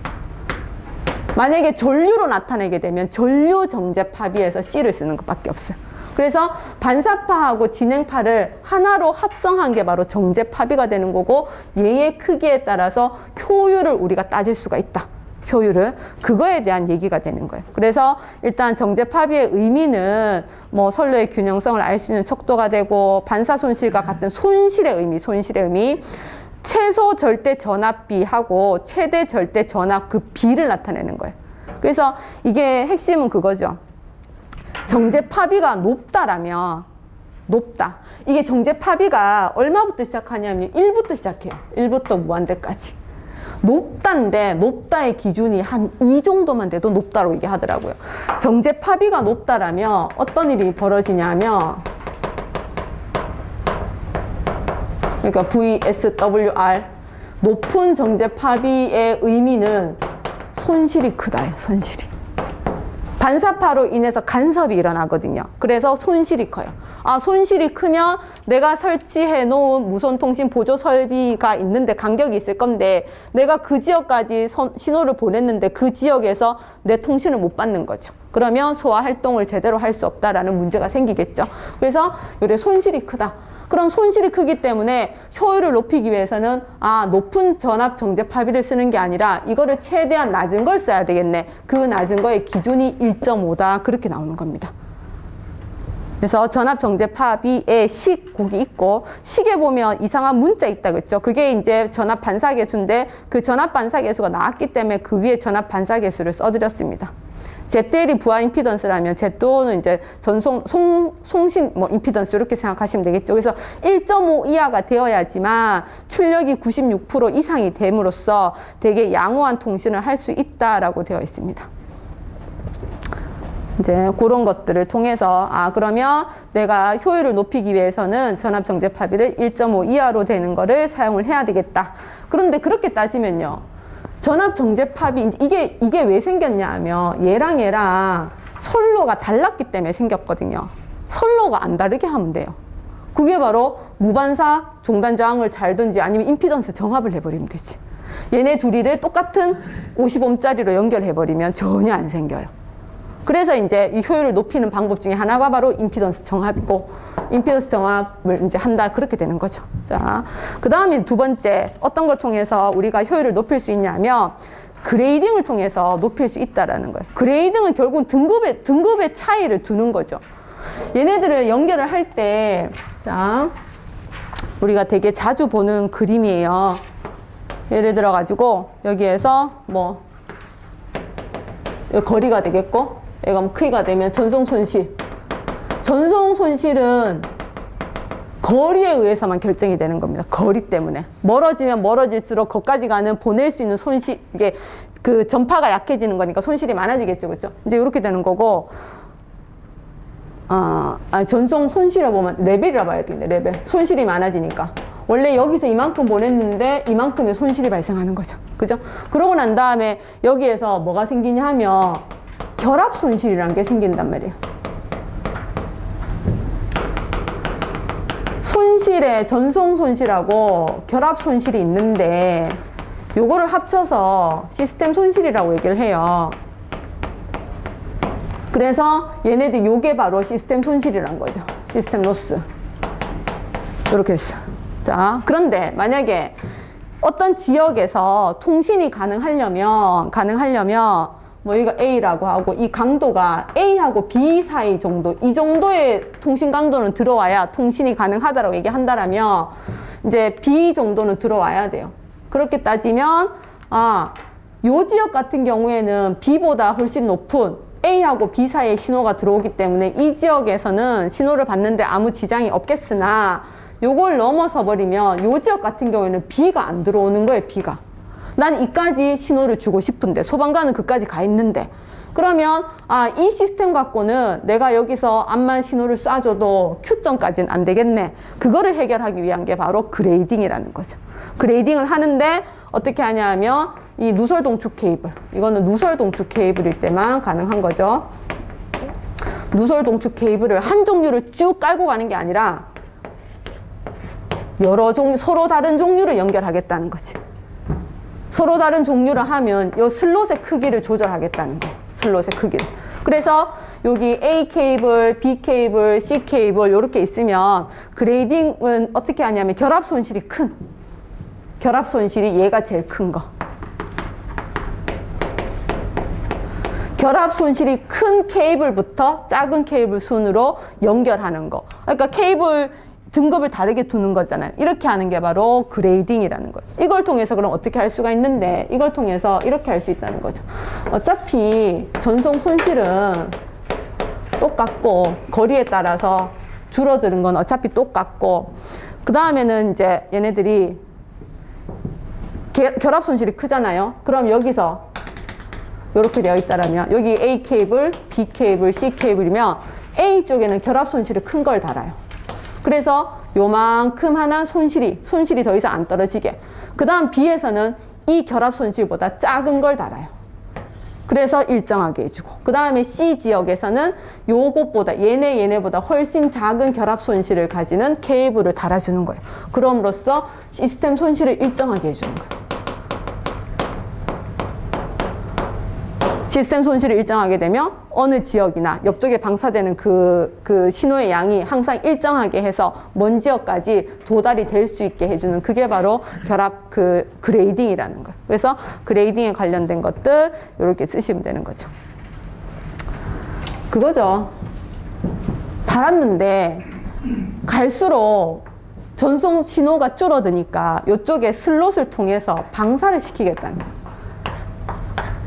만약에 전류로 나타내게 되면 전류 정제파비에서 C를 쓰는 것밖에 없어요. 그래서 반사파하고 진행파를 하나로 합성한 게 바로 정제파비가 되는 거고, 얘의 크기에 따라서 효율을 우리가 따질 수가 있다. 효율을. 그거에 대한 얘기가 되는 거예요. 그래서 일단 정제파비의 의미는 뭐 선로의 균형성을 알 수 있는 척도가 되고, 반사 손실과 같은 손실의 의미, 최소 절대 전압비하고 최대 절대 전압 그 비를 나타내는 거예요. 그래서 이게 핵심은 그거죠. 정제파비가 높다라면, 높다. 이게 정제파비가 얼마부터 시작하냐면 1부터 시작해요. 1부터 무한대까지. 높다인데, 높다의 기준이 한 2 정도만 돼도 높다고 얘기하더라고요. 정제파비가 높다라면 어떤 일이 벌어지냐면, 그러니까 VSWR, 높은 정제파비의 의미는 손실이 크다예요, 손실이. 반사파로 인해서 간섭이 일어나거든요. 그래서 손실이 커요. 아, 손실이 크면 내가 설치해 놓은 무선통신 보조 설비가 있는데 간격이 있을 건데, 내가 그 지역까지 신호를 보냈는데 그 지역에서 내 통신을 못 받는 거죠. 그러면 소화 활동을 제대로 할 수 없다라는 문제가 생기겠죠. 그래서 요래 손실이 크다. 그럼 손실이 크기 때문에 효율을 높이기 위해서는 높은 전압 정제파비를 쓰는 게 아니라 이거를 최대한 낮은 걸 써야 되겠네. 그 낮은 거의 기준이 1.5다. 그렇게 나오는 겁니다. 그래서 전압 정제파비의 거기 있고, 식에 보면 이상한 문자 있다 그랬죠. 그게 이제 전압 반사계수인데, 그 전압 반사계수가 나왔기 때문에 그 위에 전압 반사계수를 써드렸습니다. ZL이 부하 임피던스라면 Z2는 이제 송신 임피던스 이렇게 생각하시면 되겠죠. 그래서 1.5 이하가 되어야지만 출력이 96% 이상이 됨으로써 되게 양호한 통신을 할 수 있다라고 되어 있습니다. 이제 그런 것들을 통해서 그러면 내가 효율을 높이기 위해서는 전압 정제 파비를 1.5 이하로 되는 거를 사용을 해야 되겠다. 그런데 그렇게 따지면요. 전압 정제 파비 이게 왜 생겼냐 하면 얘랑 선로가 달랐기 때문에 생겼거든요. 선로가 안 다르게 하면 돼요. 그게 바로 무반사 종단 저항을 잘든지 아니면 임피던스 정합을 해버리면 되지. 얘네 둘이를 똑같은 50옴짜리로 연결해버리면 전혀 안 생겨요. 그래서 이제 이 효율을 높이는 방법 중에 하나가 바로 임피던스 정합이고, 임피던스 정합을 이제 한다, 그렇게 되는 거죠. 자, 그 다음에 두 번째, 어떤 걸 통해서 우리가 효율을 높일 수 있냐면, 그레이딩을 통해서 높일 수 있다라는 거예요. 그레이딩은 결국 등급의 차이를 두는 거죠. 얘네들을 연결을 할 때, 자, 우리가 되게 자주 보는 그림이에요. 예를 들어가지고, 여기에서 뭐, 거리가 되겠고, 얘가 뭐 크기가 되면 전송 손실. 전송 손실은 거리에 의해서만 결정이 되는 겁니다. 거리 때문에. 멀어지면 멀어질수록 거기까지 가는 보낼 수 있는 손실, 이게 그 전파가 약해지는 거니까 손실이 많아지겠죠. 그죠? 이제 이렇게 되는 거고, 전송 손실이라 보면 레벨이라 봐야 되겠네, 레벨. 손실이 많아지니까. 원래 여기서 이만큼 보냈는데 이만큼의 손실이 발생하는 거죠. 그죠? 그러고 난 다음에 여기에서 뭐가 생기냐 하면 결합 손실이라는 게 생긴단 말이에요. 손실에 전송 손실하고 결합 손실이 있는데 요거를 합쳐서 시스템 손실이라고 얘기를 해요. 그래서 얘네들 요게 바로 시스템 손실이란 거죠. 시스템 로스. 이렇게 했어. 자, 그런데 만약에 어떤 지역에서 통신이 가능하려면 뭐 이거 A라고 하고 이 강도가 A하고 B 사이 정도, 이 정도의 통신 강도는 들어와야 통신이 가능하다라고 얘기한다라면 이제 B 정도는 들어와야 돼요. 그렇게 따지면 요 지역 같은 경우에는 B보다 훨씬 높은 A하고 B 사이에 신호가 들어오기 때문에 이 지역에서는 신호를 받는데 아무 지장이 없겠으나 요걸 넘어서 버리면 요 지역 같은 경우에는 B가 안 들어오는 거예요. B가. 난 이까지 신호를 주고 싶은데 소방관은 그까지 가 있는데, 그러면 이 시스템 갖고는 내가 여기서 암만 신호를 쏴줘도 Q점까지는 안 되겠네. 그거를 해결하기 위한 게 바로 그레이딩이라는 거죠. 그레이딩을 하는데 어떻게 하냐면 이 누설 동축 케이블, 이거는 누설 동축 케이블일 때만 가능한 거죠. 누설 동축 케이블을 한 종류를 쭉 깔고 가는 게 아니라 여러 종류, 서로 다른 종류를 연결하겠다는 거지. 서로 다른 종류를 하면 이 슬롯의 크기를 조절하겠다는 거예요. 슬롯의 크기를. 그래서 여기 A 케이블, B 케이블, C 케이블 이렇게 있으면 그레이딩은 어떻게 하냐면 결합 손실이 큰, 결합 손실이 얘가 제일 큰 거. 결합 손실이 큰 케이블부터 작은 케이블 순으로 연결하는 거. 그러니까 케이블 등급을 다르게 두는 거잖아요. 이렇게 하는 게 바로 그레이딩이라는 거예요. 이걸 통해서 그럼 어떻게 할 수가 있는데, 이걸 통해서 이렇게 할 수 있다는 거죠. 어차피 전송 손실은 똑같고 거리에 따라서 줄어드는 건 어차피 똑같고, 그 다음에는 이제 얘네들이 결합 손실이 크잖아요. 그럼 여기서 이렇게 되어 있다라면 여기 A 케이블, B 케이블, C 케이블이면 A 쪽에는 결합 손실이 큰 걸 달아요. 그래서 요만큼 하나 손실이 더 이상 안 떨어지게. 그 다음 B에서는 이 결합 손실보다 작은 걸 달아요. 그래서 일정하게 해주고. 그 다음에 C 지역에서는 요것보다, 얘네보다 훨씬 작은 결합 손실을 가지는 케이블을 달아주는 거예요. 그럼으로써 시스템 손실을 일정하게 해주는 거예요. 시스템 손실을 일정하게 되면 어느 지역이나 옆쪽에 방사되는 그 신호의 양이 항상 일정하게 해서 먼 지역까지 도달이 될 수 있게 해주는, 그게 바로 결합 그레이딩이라는 거예요. 그래서 그레이딩에 관련된 것들 이렇게 쓰시면 되는 거죠. 그거죠. 달았는데 갈수록 전송 신호가 줄어드니까 이쪽에 슬롯을 통해서 방사를 시키겠다는 거예요.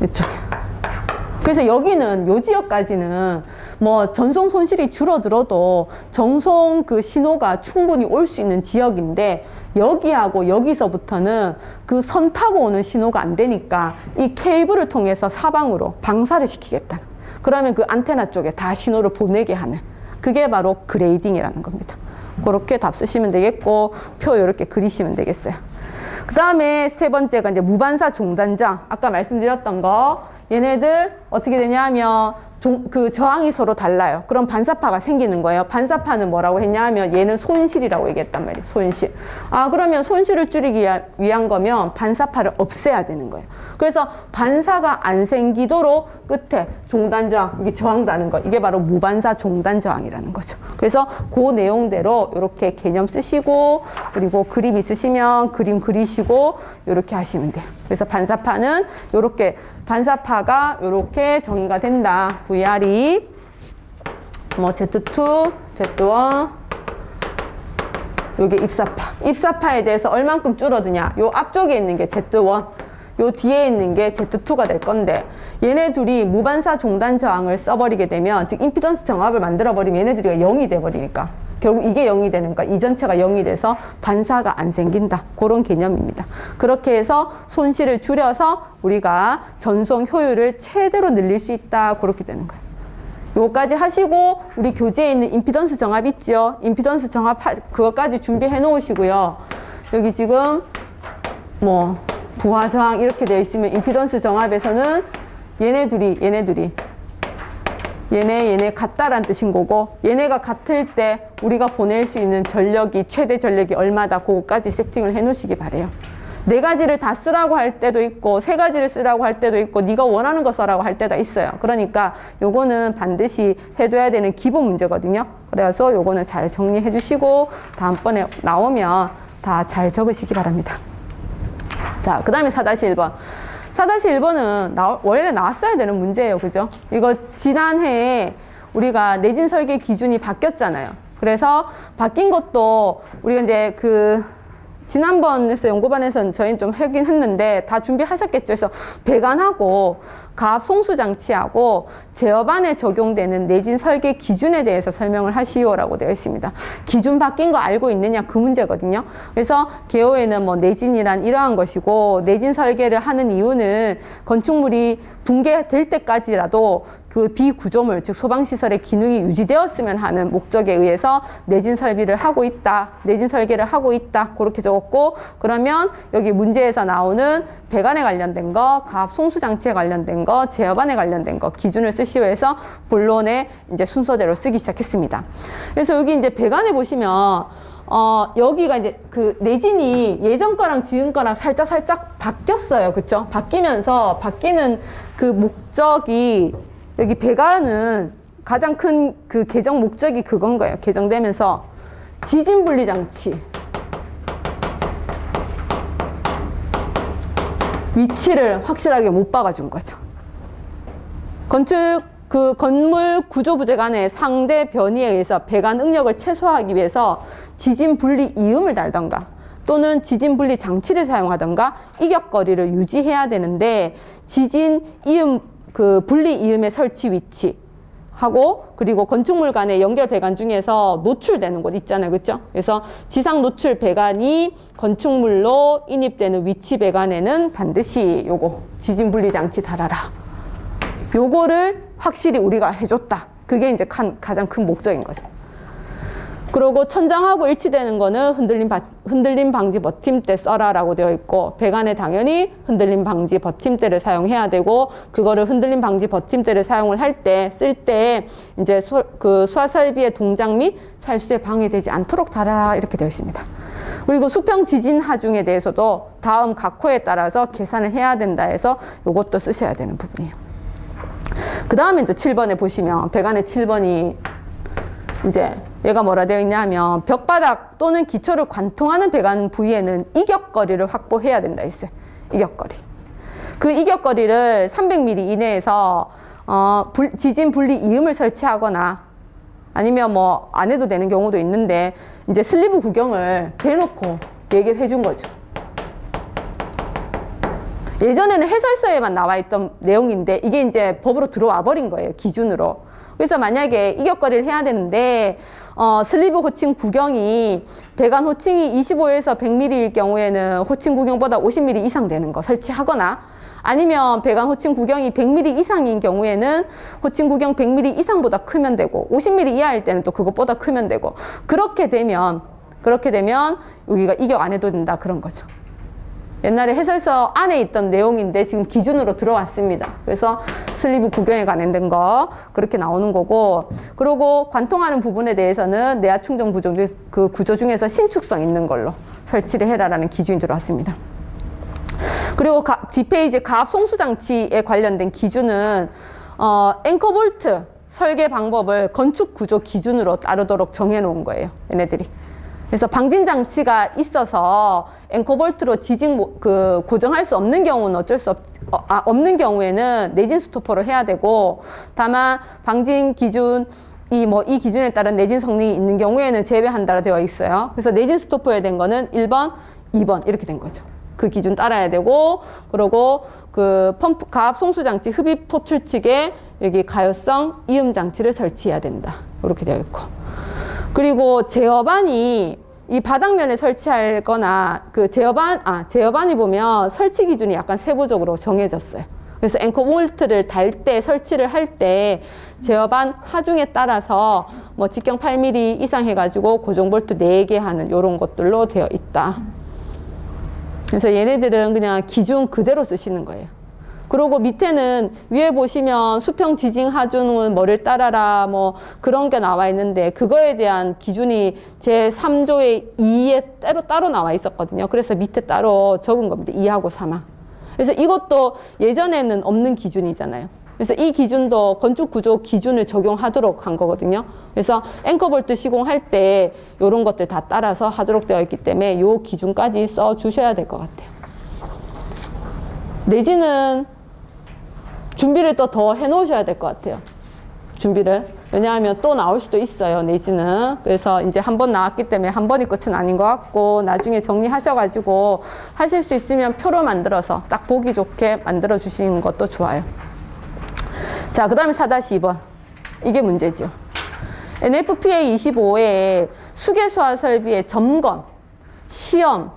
이쪽에. 그래서 여기는 요 지역까지는 뭐 전송 손실이 줄어들어도 정송 그 신호가 충분히 올 수 있는 지역인데, 여기하고 여기서부터는 그 선 타고 오는 신호가 안 되니까 이 케이블을 통해서 사방으로 방사를 시키겠다. 그러면 그 안테나 쪽에 다 신호를 보내게 하는 그게 바로 그레이딩이라는 겁니다. 그렇게 답 쓰시면 되겠고 표 이렇게 그리시면 되겠어요. 그 다음에 세 번째가 이제 무반사 종단저항. 아까 말씀드렸던 거 얘네들 어떻게 되냐면 그 저항이 서로 달라요. 그럼 반사파가 생기는 거예요. 반사파는 뭐라고 했냐 하면 얘는 손실이라고 얘기했단 말이에요. 손실. 아, 그러면 손실을 줄이기 위한 거면 반사파를 없애야 되는 거예요. 그래서 반사가 안 생기도록 끝에 종단저항, 이게 저항다는 거, 이게 바로 무반사 종단저항이라는 거죠. 그래서 그 내용대로 이렇게 개념 쓰시고 그리고 그림 있으시면 그림 그리시고 이렇게 하시면 돼요. 그래서 반사파는 이렇게 반사파가 이렇게 정의가 된다. VR이 뭐 Z2, Z1 요게 입사파. 입사파에 대해서 얼만큼 줄어드냐. 요 앞쪽에 있는 게 Z1, 요 뒤에 있는 게 Z2가 될 건데 얘네 둘이 무반사 종단 저항을 써버리게 되면 즉 임피던스 정합을 만들어버리면 얘네들이 0이 돼버리니까 결국 이게 0이 되는 거야. 이 전체가 0이 돼서 반사가 안 생긴다. 그런 개념입니다. 그렇게 해서 손실을 줄여서 우리가 전송 효율을 최대로 늘릴 수 있다. 그렇게 되는 거예요. 요거까지 하시고 우리 교재에 있는 임피던스 정합 있죠? 임피던스 정합 그것까지 준비해 놓으시고요. 여기 지금 뭐 부하 저항 이렇게 되어 있으면 임피던스 정합에서는 얘네 같다란 뜻인 거고 얘네가 같을 때 우리가 보낼 수 있는 전력이 최대 전력이 얼마다 그거까지 세팅을 해 놓으시기 바래요. 네 가지를 다 쓰라고 할 때도 있고 세 가지를 쓰라고 할 때도 있고 네가 원하는 거 써라고 할 때도 있어요. 그러니까 요거는 반드시 해둬야 되는 기본 문제거든요. 그래서 요거는 잘 정리해 주시고 다음번에 나오면 다 잘 적으시기 바랍니다. 자, 그 다음에 4-1번. 4-1번은 원래 나왔어야 되는 문제예요. 그죠? 이거 지난해에 우리가 내진 설계 기준이 바뀌었잖아요. 그래서 바뀐 것도 우리가 이제 지난번에서 연구반에서는 저희는 좀 하긴 했는데 다 준비하셨겠죠. 그래서 배관하고 가압 송수 장치하고 제어반에 적용되는 내진 설계 기준에 대해서 설명을 하시오라고 되어 있습니다. 기준 바뀐 거 알고 있느냐 그 문제거든요. 그래서 개요에는 뭐 내진이란 이러한 것이고 내진 설계를 하는 이유는 건축물이 붕괴될 때까지라도 그 비구조물, 즉 소방시설의 기능이 유지되었으면 하는 목적에 의해서 내진 설계를 하고 있다. 그렇게 적었고 그러면 여기 문제에서 나오는 배관에 관련된 거, 가압 송수장치에 관련된 거, 제어반에 관련된 거 기준을 쓰시오 해서 본론에 이제 순서대로 쓰기 시작했습니다. 그래서 여기 이제 배관에 보시면 여기가 이제 그 내진이 예전 거랑 지금 거랑 살짝 바뀌었어요. 그쵸? 바뀌는 그 목적이 여기 배관은 가장 큰 그 개정 목적이 그건 거예요. 개정되면서 지진 분리 장치 위치를 확실하게 못 박아준 거죠. 건물 구조 부재 간의 상대 변이에 의해서 배관 응력을 최소화하기 위해서 지진 분리 이음을 달던가 또는 지진 분리 장치를 사용하던가 이격거리를 유지해야 되는데 지진 이음 분리 이음의 설치 위치 하고 그리고 건축물 간의 연결 배관 중에서 노출되는 곳 있잖아요. 그렇죠? 그래서 지상 노출 배관이 건축물로 인입되는 위치 배관에는 반드시 요거 지진 분리 장치 달아라. 요거를 확실히 우리가 해줬다. 그게 이제 가장 큰 목적인 거죠. 그리고 천장하고 일치되는 거는 흔들림 방지 버팀대 써라라고 되어 있고 배관에 당연히 흔들림 방지 버팀대를 사용해야 되고 그거를 흔들림 방지 버팀대를 사용을 쓸 때 이제 수화 설비의 동작 및 살수에 방해되지 않도록 달아라 이렇게 되어 있습니다. 그리고 수평 지진 하중에 대해서도 다음 각 호에 따라서 계산을 해야 된다 해서 이것도 쓰셔야 되는 부분이에요. 그 다음에 이제 7번에 보시면 배관의 7번이 이제 얘가 뭐라 되어 있냐면 벽바닥 또는 기초를 관통하는 배관 부위에는 이격거리를 확보해야 된다 했어요. 이격거리. 그 이격거리를 300mm 이내에서 지진 분리 이음을 설치하거나 아니면 뭐 안 해도 되는 경우도 있는데 이제 슬리브 구경을 대놓고 얘기를 해준 거죠. 예전에는 해설서에만 나와 있던 내용인데 이게 이제 법으로 들어와 버린 거예요. 기준으로. 그래서 만약에 이격거리를 해야 되는데 슬리브 호칭 구경이 배관 호칭이 25에서 100mm일 경우에는 호칭 구경보다 50mm 이상 되는 거 설치하거나, 아니면 배관 호칭 구경이 100mm 이상인 경우에는 호칭 구경 100mm 이상보다 크면 되고, 50mm 이하일 때는 또 그것보다 크면 되고, 그렇게 되면 여기가 이격 안 해도 된다, 그런 거죠. 옛날에 해설서 안에 있던 내용인데 지금 기준으로 들어왔습니다. 그래서 슬리브 구경에 관련된 거 그렇게 나오는 거고, 그리고 관통하는 부분에 대해서는 내화 충전 구조 중에서 신축성 있는 걸로 설치를 해라라는 기준이 들어왔습니다. 그리고 뒷페이지 가압 송수 장치에 관련된 기준은 앵커 볼트 설계 방법을 건축 구조 기준으로 따르도록 정해 놓은 거예요, 얘네들이. 그래서 방진 장치가 있어서 앵커 볼트로 고정할 수 없는 경우는 없는 경우에는 내진 스토퍼로 해야 되고, 다만 방진 기준 이 기준에 따른 내진 성능이 있는 경우에는 제외한다로 되어 있어요. 그래서 내진 스토퍼에 된 거는 1번, 2번 이렇게 된 거죠. 그 기준 따라야 되고, 그리고 그 펌프 가압 송수 장치 흡입 포출 측에 여기 가효성 이음 장치를 설치해야 된다, 이렇게 되어 있고, 그리고 제어반이 이 바닥면에 설치할 거나 제어반이 보면 설치 기준이 약간 세부적으로 정해졌어요. 그래서 앵커 볼트를 달 때, 설치를 할 때 제어반 하중에 따라서 뭐 직경 8mm 이상 해가지고 고정 볼트 4개 하는 이런 것들로 되어 있다. 그래서 얘네들은 그냥 기준 그대로 쓰시는 거예요. 그리고 밑에는 위에 보시면 수평 지징 하중은 뭐를 따라라 뭐 그런 게 나와 있는데, 그거에 대한 기준이 제 3조의 2에 따로 나와 있었거든요. 그래서 밑에 따로 적은 겁니다. 2하고 3하. 그래서 이것도 예전에는 없는 기준이잖아요. 그래서 이 기준도 건축 구조 기준을 적용하도록 한 거거든요. 그래서 앵커볼트 시공할 때 이런 것들 다 따라서 하도록 되어 있기 때문에 이 기준까지 써 주셔야 될 것 같아요. 내지는 준비를 또 더 해놓으셔야 될 것 같아요. 준비를. 왜냐하면 또 나올 수도 있어요, 내지는. 그래서 이제 한 번 나왔기 때문에 한 번이 끝은 아닌 것 같고, 나중에 정리하셔가지고 하실 수 있으면 표로 만들어서 딱 보기 좋게 만들어 주시는 것도 좋아요. 자, 그 다음에 4-2번. 이게 문제죠. NFPA 25에 수계수화 설비의 점검, 시험,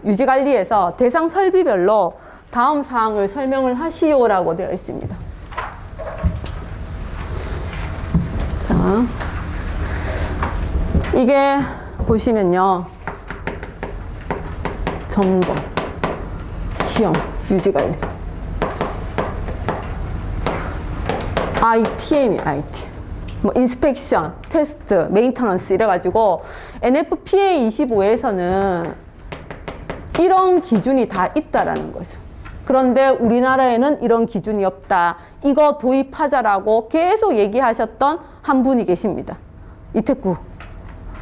유지관리에서 대상 설비별로 다음 사항을 설명을 하시오라고 되어 있습니다. 자, 이게 보시면요, 점검, 시험, 유지관리, ITM이 IT, 뭐 인스펙션, 테스트, 메인터넌스 이래가지고 NFPA 25에서는 이런 기준이 다 있다라는 거죠. 그런데 우리나라에는 이런 기준이 없다, 이거 도입하자라고 계속 얘기하셨던 한 분이 계십니다. 이태구.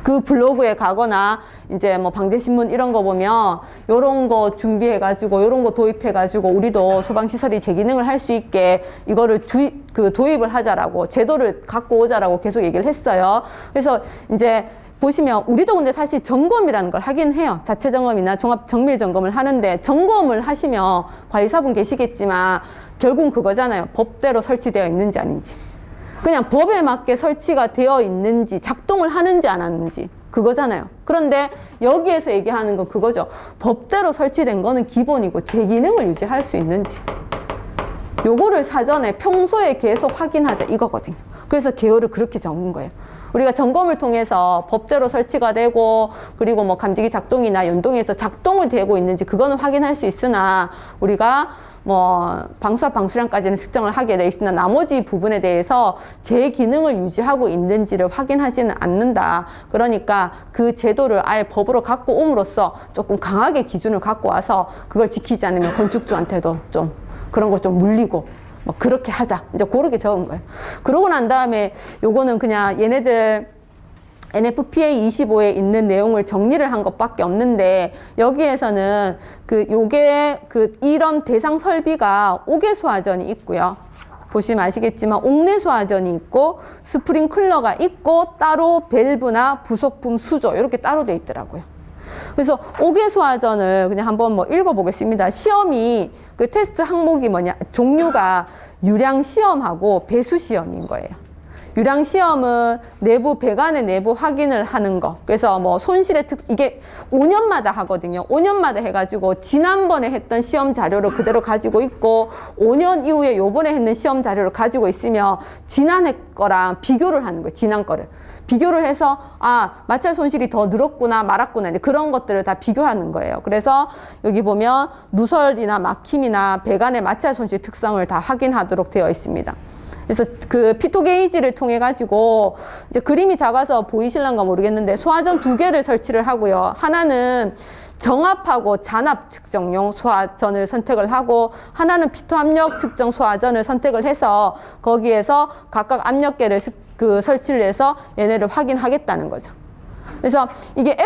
그 블로그에 가거나 이제 뭐 방제신문 이런 거 보면 요런 거 준비해가지고 요런 거 도입해가지고 우리도 소방시설이 제 기능을 할 수 있게 이거를 도입을 하자라고, 제도를 갖고 오자라고 계속 얘기를 했어요. 그래서 이제 보시면 우리도 근데 사실 점검이라는 걸 하긴 해요. 자체 점검이나 종합 정밀 점검을 하는데, 점검을 하시면 관리사분 계시겠지만 결국은 그거잖아요. 법대로 설치되어 있는지 아닌지, 그냥 법에 맞게 설치가 되어 있는지, 작동을 하는지 안 하는지, 그거잖아요. 그런데 여기에서 얘기하는 건 그거죠. 법대로 설치된 거는 기본이고 제 기능을 유지할 수 있는지, 요거를 사전에 평소에 계속 확인하자, 이거거든요. 그래서 개요를 그렇게 적은 거예요. 우리가 점검을 통해서 법대로 설치가 되고, 그리고 뭐 감지기 작동이나 연동해서 작동을 되고 있는지 그거는 확인할 수 있으나, 우리가 뭐 방수압 방수량까지는 측정을 하게 돼 있으나 나머지 부분에 대해서 제 기능을 유지하고 있는지를 확인하지는 않는다. 그러니까 그 제도를 아예 법으로 갖고 옴으로써 조금 강하게 기준을 갖고 와서 그걸 지키지 않으면 건축주한테도 좀 그런 걸 좀 물리고 뭐 그렇게 하자, 이제 그렇게 적은 거예요. 그러고 난 다음에 요거는 그냥 얘네들 NFPA 25에 있는 내용을 정리를 한 것밖에 없는데, 여기에서는 이런 대상 설비가 옥외수화전이 있고요. 보시면 아시겠지만 옥내수화전이 있고 스프링클러가 있고 따로 밸브나 부속품 수조 이렇게 따로 돼 있더라고요. 그래서 옥외수화전을 그냥 한번 뭐 읽어보겠습니다. 시험이 그 테스트 항목이 종류가 유량 시험하고 배수 시험인 거예요. 유량 시험은 내부 배관의 내부 확인을 하는 거. 그래서 뭐 손실의 이게 5년마다 하거든요. 5년마다 해가지고 지난번에 했던 시험 자료를 그대로 가지고 있고 5년 이후에 요번에 했는 시험 자료를 가지고 있으며 지난해 거랑 비교를 하는 거예요. 지난 거를. 비교를 해서 마찰 손실이 더 늘었구나 말았구나 이제 그런 것들을 다 비교하는 거예요. 그래서 여기 보면 누설이나 막힘이나 배관의 마찰 손실 특성을 다 확인하도록 되어 있습니다. 그래서 그 피토 게이지를 통해 가지고 이제 그림이 작아서 보이실란가 모르겠는데 소화전 2개를 설치를 하고요. 하나는 정압하고 잔압 측정용 소화전을 선택을 하고 하나는 피토 압력 측정 소화전을 선택을 해서 거기에서 각각 압력계를 설치를 해서 얘네를 확인하겠다는 거죠. 그래서 이게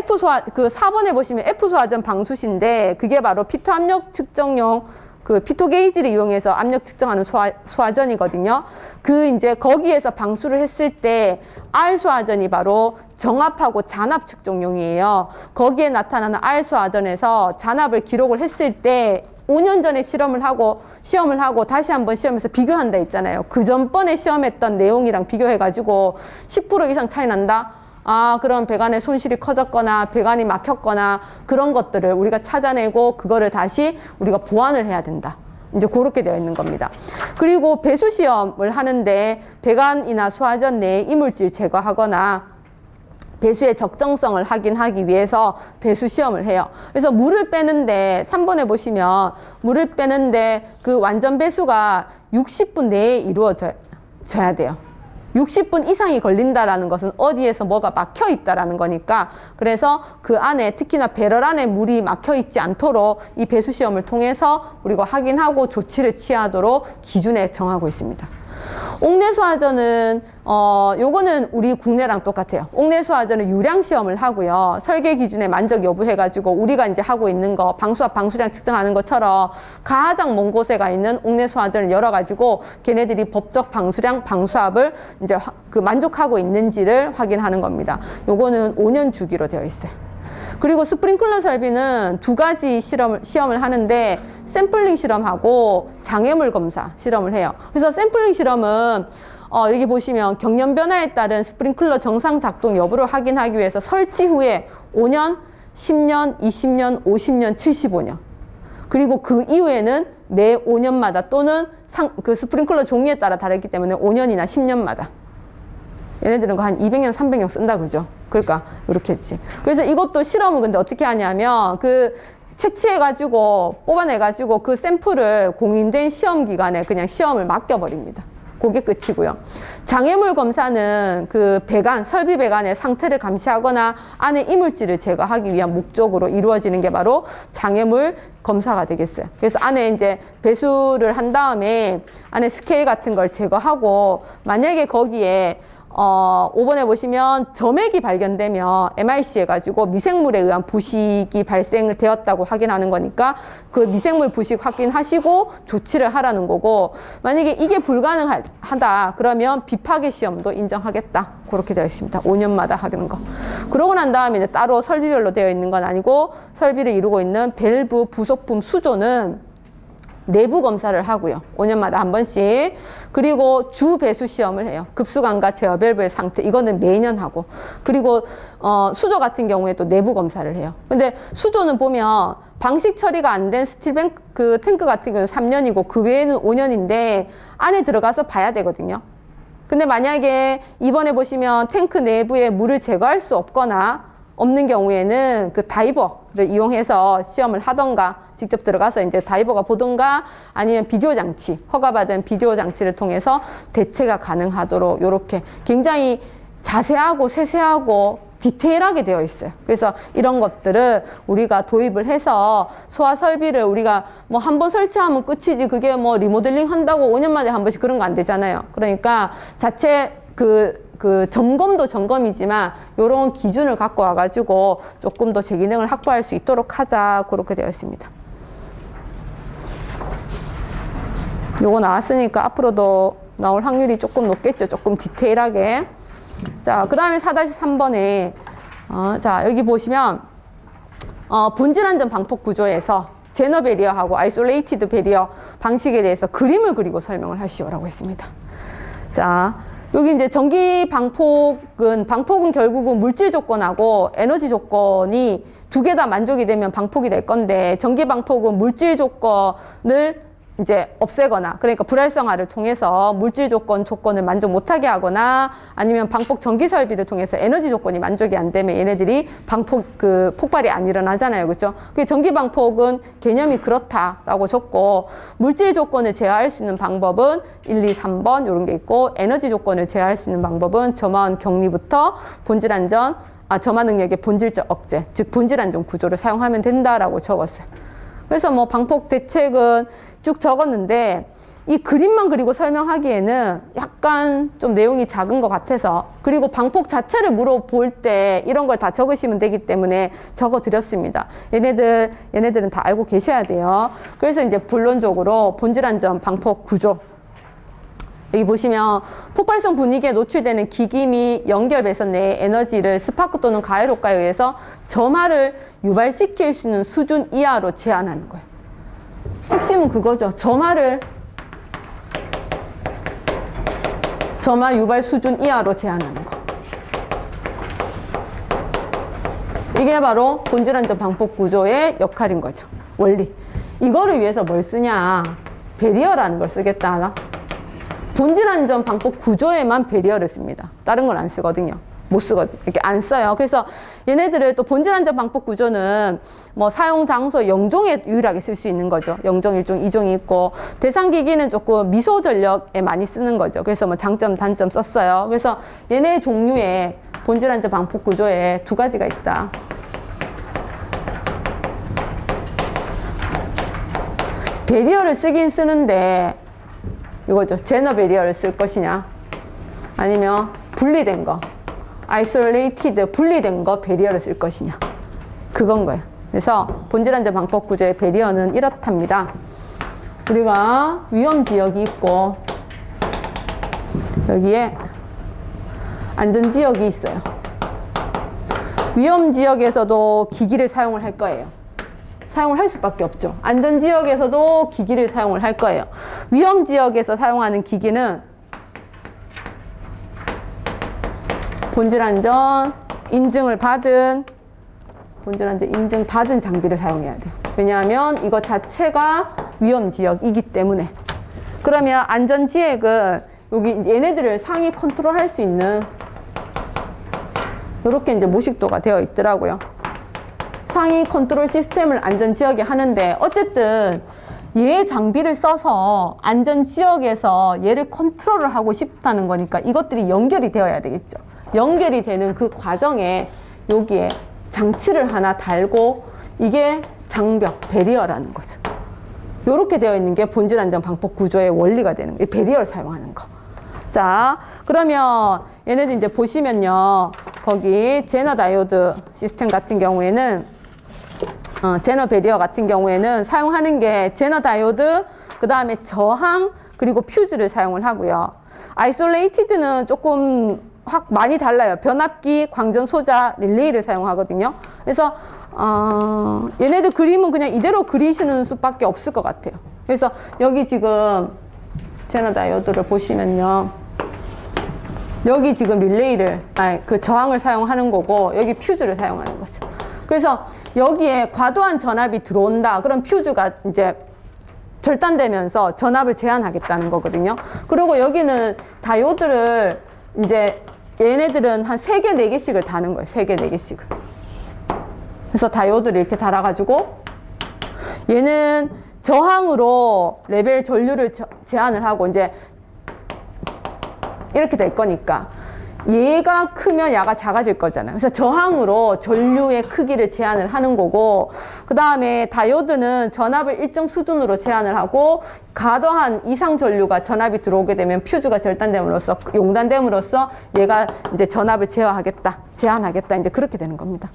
그 4번에 보시면 F소화전 방수시인데 그게 바로 피토 압력 측정용 그 피토 게이지를 이용해서 압력 측정하는 소화전이거든요. 이제 거기에서 방수를 했을 때 R 소화전이 바로 정압하고 잔압 측정용이에요. 거기에 나타나는 R 소화전에서 잔압을 기록을 했을 때 5년 전에 시험을 하고 다시 한번 시험에서 비교한다 했잖아요. 그 전번에 시험했던 내용이랑 비교해가지고 10% 이상 차이 난다? 그럼 배관의 손실이 커졌거나 배관이 막혔거나 그런 것들을 우리가 찾아내고 그거를 다시 우리가 보완을 해야 된다. 이제 그렇게 되어 있는 겁니다. 그리고 배수 시험을 하는데 배관이나 소화전 내에 이물질 제거하거나 배수의 적정성을 확인하기 위해서 배수 시험을 해요. 그래서 물을 빼는데 3번에 보시면 물을 빼는데 그 완전 배수가 60분 내에 이루어져야 돼요. 60분 이상이 걸린다라는 것은 어디에서 뭐가 막혀 있다라는 거니까 그래서 그 안에 특히나 배럴 안에 물이 막혀 있지 않도록 이 배수 시험을 통해서 우리가 확인하고 조치를 취하도록 기준에 정하고 있습니다. 옥내소화전은 요거는 우리 국내랑 똑같아요. 옥내소화전은 유량 시험을 하고요. 설계 기준에 만족 여부 해가지고 우리가 이제 하고 있는 거 방수압 방수량 측정하는 것처럼 가장 먼 곳에 가 있는 옥내소화전을 열어가지고 걔네들이 법적 방수량 방수압을 이제 만족하고 있는지를 확인하는 겁니다. 요거는 5년 주기로 되어 있어요. 그리고 스프링클러 설비는 2가지 시험을 하는데 샘플링 실험하고 장애물 검사 실험을 해요. 그래서 샘플링 실험은 여기 보시면 경련 변화에 따른 스프링클러 정상 작동 여부를 확인하기 위해서 설치 후에 5년, 10년, 20년, 50년, 75년 그리고 그 이후에는 매 5년마다 또는 그 스프링클러 종류에 따라 다르기 때문에 5년이나 10년마다 얘네들은 한 200년, 300년 쓴다 그죠? 그러니까 이렇게 했지. 그래서 이것도 실험을 근데 어떻게 하냐면 채취해가지고 뽑아내가지고 그 샘플을 공인된 시험 기관에 그냥 시험을 맡겨버립니다. 그게 끝이고요. 장애물 검사는 그 설비 배관의 상태를 감시하거나 안에 이물질을 제거하기 위한 목적으로 이루어지는 게 바로 장애물 검사가 되겠어요. 그래서 안에 이제 배수를 한 다음에 안에 스케일 같은 걸 제거하고 만약에 거기에 5번에 보시면 점액이 발견되면 MIC 해가지고 미생물에 의한 부식이 발생되었다고 확인하는 거니까 그 미생물 부식 확인하시고 조치를 하라는 거고 만약에 이게 불가능하다 그러면 비파괴 시험도 인정하겠다 그렇게 되어 있습니다. 5년마다 하는 거. 그러고 난 다음에 이제 따로 설비별로 되어 있는 건 아니고 설비를 이루고 있는 밸브 부속품 수조는 내부 검사를 하고요. 5년마다 한 번씩. 그리고 주 배수 시험을 해요. 급수관과 제어 밸브의 상태. 이거는 매년 하고. 그리고 수조 같은 경우에 또 내부 검사를 해요. 근데 수조는 보면 방식 처리가 안 된 스틸 탱크 같은 경우는 3년이고 그 외에는 5년인데 안에 들어가서 봐야 되거든요. 근데 만약에 이번에 보시면 탱크 내부에 물을 제거할 수 없는 경우에는 그 다이버를 이용해서 시험을 하던가 직접 들어가서 이제 다이버가 보던가 아니면 비디오 장치, 허가받은 비디오 장치를 통해서 대체가 가능하도록 이렇게 굉장히 자세하고 세세하고 디테일하게 되어 있어요. 그래서 이런 것들을 우리가 도입을 해서 소화 설비를 우리가 뭐 한 번 설치하면 끝이지 그게 뭐 리모델링 한다고 5년 만에 한 번씩 그런 거 안 되잖아요. 그러니까 자체 점검도 점검이지만 이런 기준을 갖고 와가지고 조금 더 제 기능을 확보할 수 있도록 하자 그렇게 되어 있습니다. 요거 나왔으니까 앞으로도 나올 확률이 조금 높겠죠. 조금 디테일하게. 자, 그 다음에 4-3번에 자 여기 보시면 본질 안전 방폭 구조에서 제너 배리어하고 아이솔레이티드 배리어 방식에 대해서 그림을 그리고 설명을 하시오라고 했습니다. 자, 여기 이제 전기 방폭은 결국은 물질 조건하고 에너지 조건이 두 개 다 만족이 되면 방폭이 될 건데, 전기 방폭은 물질 조건을 이제 없애거나, 그러니까 불활성화를 통해서 물질 조건을 만족 못하게 하거나, 아니면 방폭 전기 설비를 통해서 에너지 조건이 만족이 안 되면 얘네들이 폭발이 안 일어나잖아요. 그렇죠? 그 전기 방폭은 개념이 그렇다라고 적고, 물질 조건을 제어할 수 있는 방법은 1, 2, 3번 이런 게 있고, 에너지 조건을 제어할 수 있는 방법은 점화원 격리부터 점화 능력의 본질적 억제, 즉 본질 안전 구조를 사용하면 된다라고 적었어요. 그래서 뭐 방폭 대책은 쭉 적었는데, 이 그림만 그리고 설명하기에는 약간 좀 내용이 작은 것 같아서, 그리고 방폭 자체를 물어볼 때 이런 걸 다 적으시면 되기 때문에 적어 드렸습니다. 얘네들은 다 알고 계셔야 돼요. 그래서 이제 본론적으로 본질 안전 방폭 구조. 여기 보시면 폭발성 분위기에 노출되는 기기 및 연결 배선 내의 에너지를 스파크 또는 가열 효과에 의해서 점화를 유발시킬 수 있는 수준 이하로 제한하는 거예요. 핵심은 그거죠. 점화 유발 수준 이하로 제한하는 거. 이게 바로 본질 안전 방폭 구조의 역할인 거죠. 원리. 이거를 위해서 뭘 쓰냐? 배리어라는 걸 쓰겠다 하나? 본질 안전 방폭 구조에만 배리어를 씁니다. 다른 걸 안 쓰거든요. 못 쓰거든요. 이렇게 안 써요. 그래서 얘네들을 또 본질 안전 방폭 구조는 뭐 사용 장소 0종에 유일하게 쓸 수 있는 거죠. 0종, 1종, 2종이 있고, 대상 기기는 조금 미소 전력에 많이 쓰는 거죠. 그래서 뭐 장점, 단점 썼어요. 그래서 얘네 종류의 본질 안전 방폭 구조에 두 가지가 있다. 배리어를 쓰긴 쓰는데, 이거죠. 제너 배리어를 쓸 것이냐, 아니면 분리된 거, 아이솔레이티드 분리된 거 배리어를 쓸 것이냐, 그건 거예요. 그래서 본질 안전 방폭 구조의 배리어는 이렇답니다. 우리가 위험 지역이 있고, 여기에 안전 지역이 있어요. 위험 지역에서도 기기를 사용을 할 거예요. 사용을 할 수밖에 없죠. 안전 지역에서도 기기를 사용을 할 거예요. 위험 지역에서 사용하는 기기는 본질 안전 인증 받은 장비를 사용해야 돼요. 왜냐하면 이거 자체가 위험 지역이기 때문에. 그러면 안전 지역은 여기 얘네들을 상위 컨트롤 할 수 있는 이렇게 이제 모식도가 되어 있더라고요. 상위 컨트롤 시스템을 안전 지역에 하는데, 어쨌든 얘 장비를 써서 안전 지역에서 얘를 컨트롤을 하고 싶다는 거니까 이것들이 연결이 되어야 되겠죠. 연결이 되는 그 과정에 여기에 장치를 하나 달고, 이게 장벽, 배리어라는 거죠. 이렇게 되어 있는 게 본질 안전 방폭 구조의 원리가 되는 거예요. 배리어를 사용하는 거. 자, 그러면 얘네들 이제 보시면요, 거기 제너 다이오드 시스템 같은 경우에는 제너 배리어 같은 경우에는 사용하는 게 제너 다이오드, 그 다음에 저항, 그리고 퓨즈를 사용을 하고요. 아이솔레이티드는 조금 많이 달라요. 변압기, 광전 소자, 릴레이를 사용하거든요. 그래서 얘네들 그림은 그냥 이대로 그리시는 수밖에 없을 것 같아요. 그래서 여기 지금 제너 다이오드를 보시면요, 여기 지금 릴레이를, 그 저항을 사용하는 거고, 여기 퓨즈를 사용하는 거죠. 그래서 여기에 과도한 전압이 들어온다. 그럼 퓨즈가 이제 절단되면서 전압을 제한하겠다는 거거든요. 그리고 여기는 다이오드를 이제 얘네들은 한 3개, 4개씩을 다는 거예요. 3개, 4개씩을. 그래서 다이오드를 이렇게 달아가지고, 얘는 저항으로 레벨 전류를 제한을 하고, 이제 이렇게 될 거니까 얘가 크면 야가 작아질 거잖아요. 그래서 저항으로 전류의 크기를 제한을 하는 거고, 그 다음에 다이오드는 전압을 일정 수준으로 제한을 하고, 과도한 이상 전류가 전압이 들어오게 되면 퓨즈가 절단됨으로써, 용단됨으로써 얘가 이제 전압을 제한하겠다, 이제 그렇게 되는 겁니다.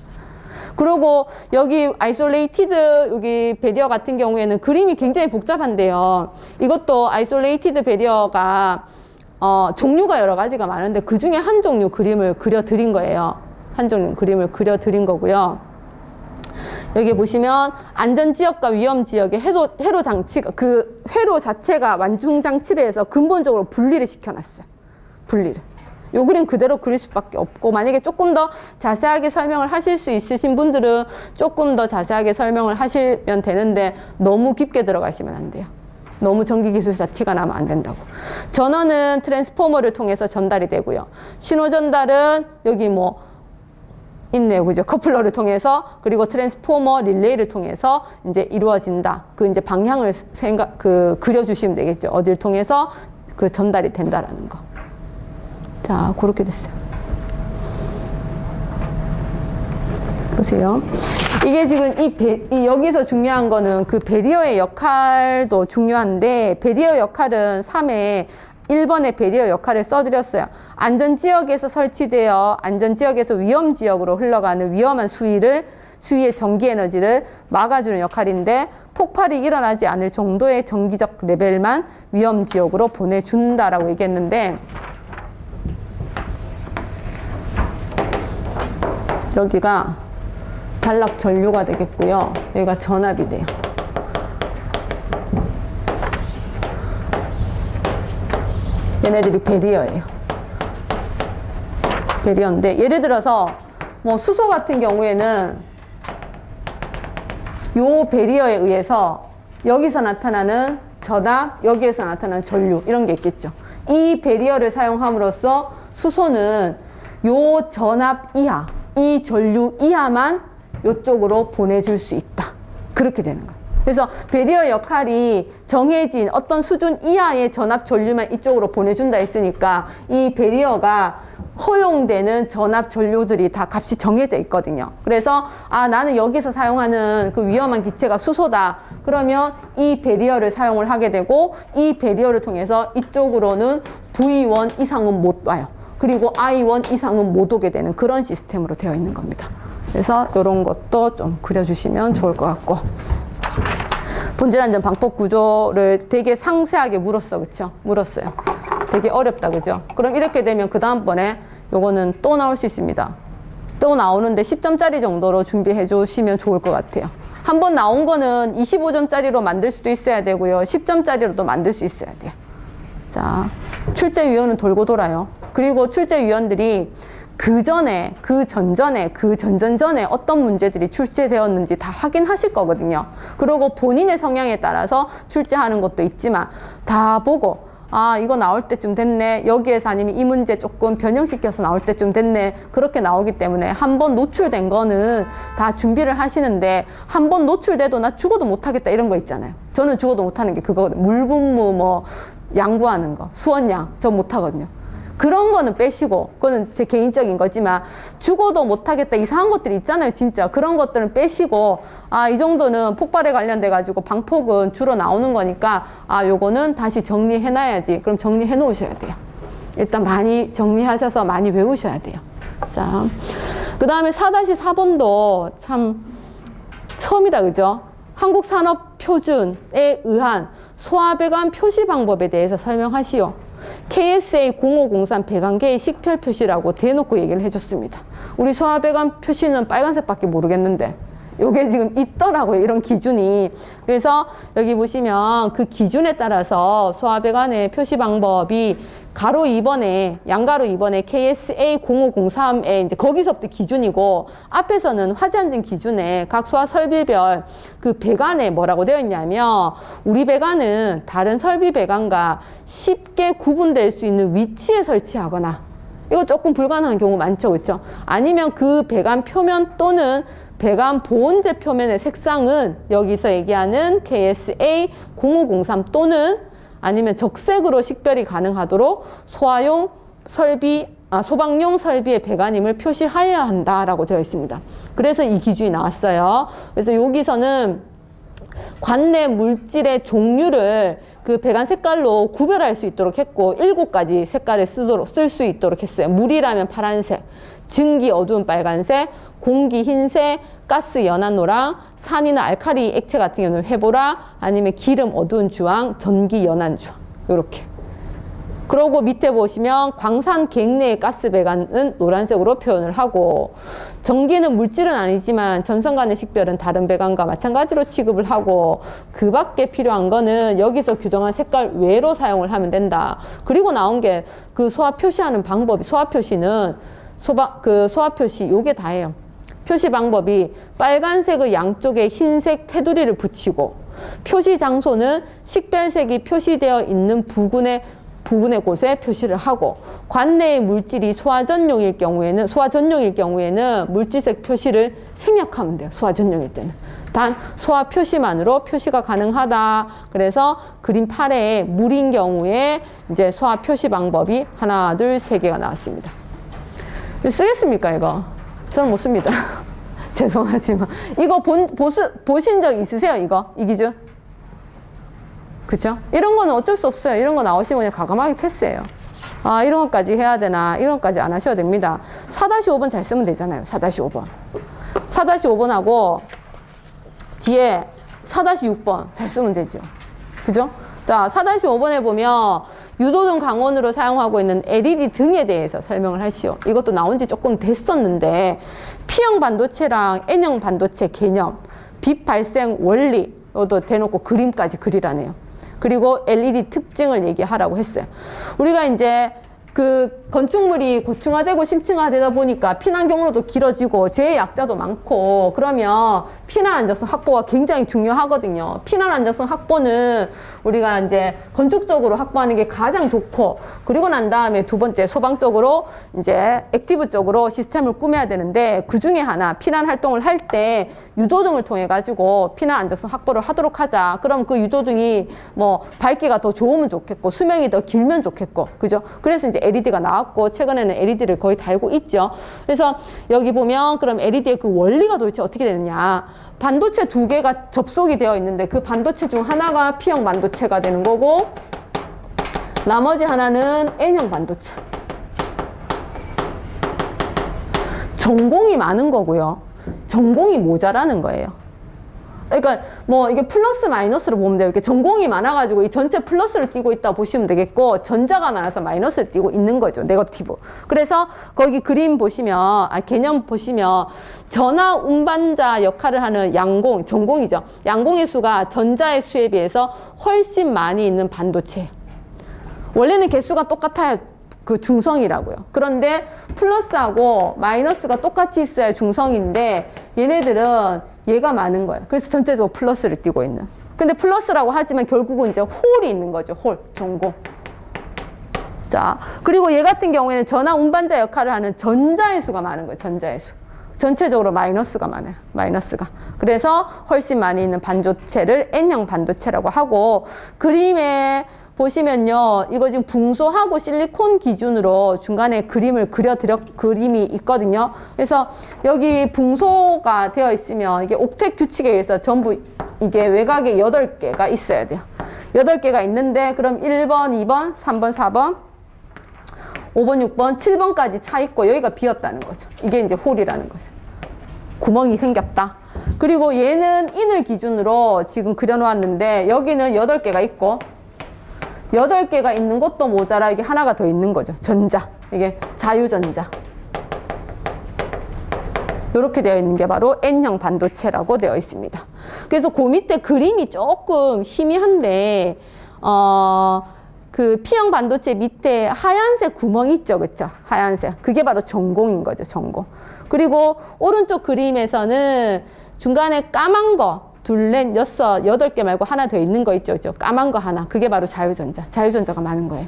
그리고 여기 아이솔레이티드 여기 배리어 같은 경우에는 그림이 굉장히 복잡한데요. 이것도 아이솔레이티드 배리어가 종류가 여러 가지가 많은데, 그 중에 한 종류 그림을 그려드린 거예요. 한 종류 그림을 그려드린 거고요. 여기 보시면 안전지역과 위험지역의 회로 장치가, 그 회로 자체가 완충장치를 해서 근본적으로 분리를 시켜놨어요. 분리를. 요 그림 그대로 그릴 수밖에 없고, 만약에 조금 더 자세하게 설명을 하실 수 있으신 분들은 조금 더 자세하게 설명을 하시면 되는데, 너무 깊게 들어가시면 안 돼요. 너무 전기기술사 티가 나면 안 된다고. 전원은 트랜스포머를 통해서 전달이 되고요. 신호 전달은 여기 뭐 있네요. 그죠? 커플러를 통해서, 그리고 트랜스포머 릴레이를 통해서 이제 이루어진다. 그 이제 방향을 그려주시면 되겠죠. 어디를 통해서 그 전달이 된다라는 거. 자, 그렇게 됐어요. 보세요. 이게 지금 여기서 중요한 거는 그 배리어의 역할도 중요한데, 배리어 역할은 3회 1번의 배리어 역할을 써드렸어요. 안전지역에서 설치되어 안전지역에서 위험지역으로 흘러가는 위험한 수위의 전기에너지를 막아주는 역할인데, 폭발이 일어나지 않을 정도의 전기적 레벨만 위험지역으로 보내준다라고 얘기했는데, 여기가 단락 전류가 되겠고요. 여기가 전압이 돼요. 얘네들이 배리어예요. 배리어인데, 예를 들어서 뭐 수소 같은 경우에는 요 배리어에 의해서 여기서 나타나는 전압, 여기에서 나타나는 전류, 이런 게 있겠죠. 이 배리어를 사용함으로써 수소는 요 전압 이하, 이 전류 이하만 이쪽으로 보내줄 수 있다. 그렇게 되는 거예요. 그래서 배리어 역할이 정해진 어떤 수준 이하의 전압 전류만 이쪽으로 보내준다 했으니까, 이 배리어가 허용되는 전압 전류들이 다 값이 정해져 있거든요. 그래서 나는 여기서 사용하는 그 위험한 기체가 수소다. 그러면 이 배리어를 사용을 하게 되고, 이 배리어를 통해서 이쪽으로는 V1 이상은 못 와요. 그리고 I1 이상은 못 오게 되는 그런 시스템으로 되어 있는 겁니다. 그래서 이런 것도 좀 그려주시면 좋을 것 같고, 본질안전 방법 구조를 되게 상세하게 물었어. 그쵸? 물었어요. 되게 어렵다. 그죠? 그럼 이렇게 되면 그 다음번에 요거는 또 나올 수 있습니다. 또 나오는데 10점짜리 정도로 준비해 주시면 좋을 것 같아요. 한번 나온 거는 25점짜리로 만들 수도 있어야 되고요. 10점짜리로도 만들 수 있어야 돼요. 자, 출제위원은 돌고 돌아요. 그리고 출제위원들이 그 전전전에 어떤 문제들이 출제되었는지 다 확인하실 거거든요. 그리고 본인의 성향에 따라서 출제하는 것도 있지만, 다 보고 이거 나올 때쯤 됐네, 여기에서 아니면 이 문제 조금 변형시켜서 나올 때쯤 됐네, 그렇게 나오기 때문에 한 번 노출된 거는 다 준비를 하시는데, 한 번 노출돼도 나 죽어도 못하겠다 이런 거 있잖아요. 저는 죽어도 못하는 게 그거거든요. 물분무 뭐 양구하는 거, 수원양 저 못하거든요. 그런 거는 빼시고, 그거는 제 개인적인 거지만, 죽어도 못하겠다 이상한 것들이 있잖아요. 진짜 그런 것들은 빼시고, 이 정도는 폭발에 관련돼 가지고 방폭은 주로 나오는 거니까 요거는 다시 정리해 놔야지. 그럼 정리해 놓으셔야 돼요. 일단 많이 정리하셔서 많이 외우셔야 돼요. 자, 그 다음에 4-4번도 참 처음이다. 그죠? 한국산업표준에 의한 소화배관 표시 방법에 대해서 설명하시오. KSA 0503 배관계의 식별 표시라고 대놓고 얘기를 해줬습니다. 우리 소화배관 표시는 빨간색밖에 모르겠는데, 요게 지금 있더라고요. 이런 기준이. 그래서 여기 보시면 그 기준에 따라서 소화배관의 표시 방법이 가로 2번에, 양가로 2번에 KSA 0503에 이제 거기서부터 기준이고, 앞에서는 화재안전 기준에 각 소화 설비별 그 배관에 뭐라고 되어 있냐면, 우리 배관은 다른 설비 배관과 쉽게 구분될 수 있는 위치에 설치하거나, 이거 조금 불가능한 경우 많죠. 그렇죠? 아니면 그 배관 표면 또는 배관 보온재 표면의 색상은 여기서 얘기하는 KSA 0503 또는 아니면 적색으로 식별이 가능하도록 소방용 설비의 배관임을 표시하여야 한다라고 되어 있습니다. 그래서 이 기준이 나왔어요. 그래서 여기서는 관내 물질의 종류를 그 배관 색깔로 구별할 수 있도록 했고, 7가지 색깔을 쓸 수 있도록 했어요. 물이라면 파란색, 증기 어두운 빨간색, 공기 흰색, 가스 연한 노랑, 산이나 알칼리 액체 같은 경우는 회보라, 아니면 기름 어두운 주황, 전기 연한 주황, 요렇게. 그러고 밑에 보시면 광산 객내의 가스 배관은 노란색으로 표현을 하고, 전기는 물질은 아니지만 전선 간의 식별은 다른 배관과 마찬가지로 취급을 하고, 그 밖에 필요한 거는 여기서 규정한 색깔 외로 사용을 하면 된다. 그리고 나온 게 그 소화 표시하는 방법이, 소화 표시는 소화 표시 요게 다예요. 표시 방법이 빨간색의 양쪽에 흰색 테두리를 붙이고, 표시 장소는 식별색이 표시되어 있는 부분의 곳에 표시를 하고, 관내의 물질이 소화 전용일 경우에는 물질색 표시를 생략하면 돼요. 소화 전용일 때는. 단 소화 표시만으로 표시가 가능하다. 그래서 그림 8에 물인 경우에 이제 소화 표시 방법이 하나, 둘, 세 개가 나왔습니다. 쓰겠습니까, 이거? 저는 못 씁니다. 죄송하지만. 이거 보신 적 있으세요, 이거? 이 기준? 그죠? 이런 거는 어쩔 수 없어요. 이런 거 나오시면 그냥 과감하게 패스예요. 아, 이런 것까지 해야 되나? 이런 것까지 안 하셔도 됩니다. 4-5번 잘 쓰면 되잖아요. 4-5번. 4-5번하고 뒤에 4-6번 잘 쓰면 되죠. 그죠? 자, 4-5번에 보면 유도등 강원으로 사용하고 있는 LED 등에 대해서 설명을 하시오. 이것도 나온 지 조금 됐었는데, P형 반도체랑 N형 반도체 개념, 빛 발생 원리, 이것도 대놓고 그림까지 그리라네요. 그리고 LED 특징을 얘기하라고 했어요. 우리가 이제 그 건축물이 고층화되고 심층화되다 보니까 피난 경로도 길어지고 재해 약자도 많고, 그러면 피난 안정성 확보가 굉장히 중요하거든요. 피난 안정성 확보는 우리가 이제 건축적으로 확보하는 게 가장 좋고, 그리고 난 다음에 두 번째 소방적으로 이제 액티브적으로 시스템을 꾸며야 되는데, 그 중에 하나 피난 활동을 할 때 유도등을 통해 가지고 피난 안정성 확보를 하도록 하자. 그럼 그 유도등이 뭐 밝기가 더 좋으면 좋겠고 수명이 더 길면 좋겠고, 그죠? 그래서 이제 LED가 나왔고, 최근에는 LED를 거의 달고 있죠. 그래서 여기 보면 그럼 LED의 그 원리가 도대체 어떻게 되느냐. 반도체 두 개가 접속이 되어 있는데, 그 반도체 중 하나가 P형 반도체가 되는 거고, 나머지 하나는 N형 반도체. 전공이 많은 거고요. 전공이 모자라는 거예요. 그러니까 뭐 이게 플러스 마이너스로 보면 돼요. 이렇게 전공이 많아가지고 이 전체 플러스를 띄고 있다 보시면 되겠고, 전자가 많아서 마이너스를 띄고 있는 거죠. 네거티브. 그래서 거기 그림 보시면, 개념 보시면 전하 운반자 역할을 하는 양공, 전공이죠. 양공의 수가 전자의 수에 비해서 훨씬 많이 있는 반도체. 원래는 개수가 똑같아요. 그 중성이라고요. 그런데 플러스하고 마이너스가 똑같이 있어야 중성인데, 얘네들은 얘가 많은 거예요. 그래서 전체적으로 플러스를 띄고 있는. 근데 플러스라고 하지만 결국은 이제 홀이 있는 거죠. 홀, 전공. 자, 그리고 얘 같은 경우에는 전하 운반자 역할을 하는 전자의 수가 많은 거예요. 전자의 수. 전체적으로 마이너스가 많아요. 마이너스가. 그래서 훨씬 많이 있는 반도체를 N형 반도체라고 하고, 그림에 보시면요, 이거 지금 붕소하고 실리콘 기준으로 중간에 그림이 있거든요. 그래서 여기 붕소가 되어 있으면 이게 옥텟 규칙에 의해서 전부 이게 외곽에 8개가 있어야 돼요. 8개가 있는데, 그럼 1번, 2번, 3번, 4번, 5번, 6번, 7번까지 차 있고 여기가 비었다는 거죠. 이게 이제 홀이라는 거죠. 구멍이 생겼다. 그리고 얘는 인을 기준으로 지금 그려놓았는데, 여기는 8개가 있고, 8개가 있는 것도 모자라 이게 하나가 더 있는 거죠. 전자. 이게 자유전자. 이렇게 되어 있는 게 바로 N형 반도체라고 되어 있습니다. 그래서 그 밑에 그림이 조금 희미한데, 그 P형 반도체 밑에 하얀색 구멍 있죠. 그쵸? 하얀색. 그게 바로 전공인 거죠. 전공. 그리고 오른쪽 그림에서는 중간에 까만 거, 둘, 넷, 여섯, 8개 말고 하나 더 있는 거 있죠. 까만 거 하나. 그게 바로 자유전자. 자유전자가 많은 거예요.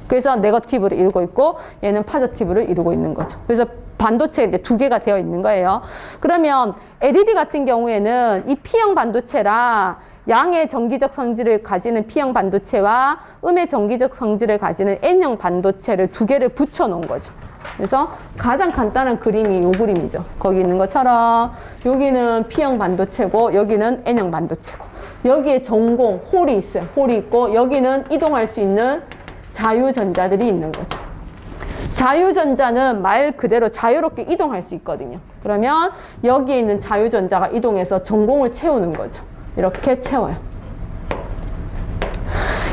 그래서 네거티브를 이루고 있고, 얘는 파저티브를 이루고 있는 거죠. 그래서 반도체가 이제 2개가 되어 있는 거예요. 그러면 LED 같은 경우에는 이 P형 반도체라 양의 전기적 성질을 가지는 P형 반도체와 음의 전기적 성질을 가지는 N형 반도체를 2개를 붙여 놓은 거죠. 그래서 가장 간단한 그림이 이 그림이죠. 거기 있는 것처럼 여기는 P형 반도체고 여기는 N형 반도체고, 여기에 전공, 홀이 있어요. 홀이 있고, 여기는 이동할 수 있는 자유전자들이 있는 거죠. 자유전자는 말 그대로 자유롭게 이동할 수 있거든요. 그러면 여기에 있는 자유전자가 이동해서 전공을 채우는 거죠. 이렇게 채워요.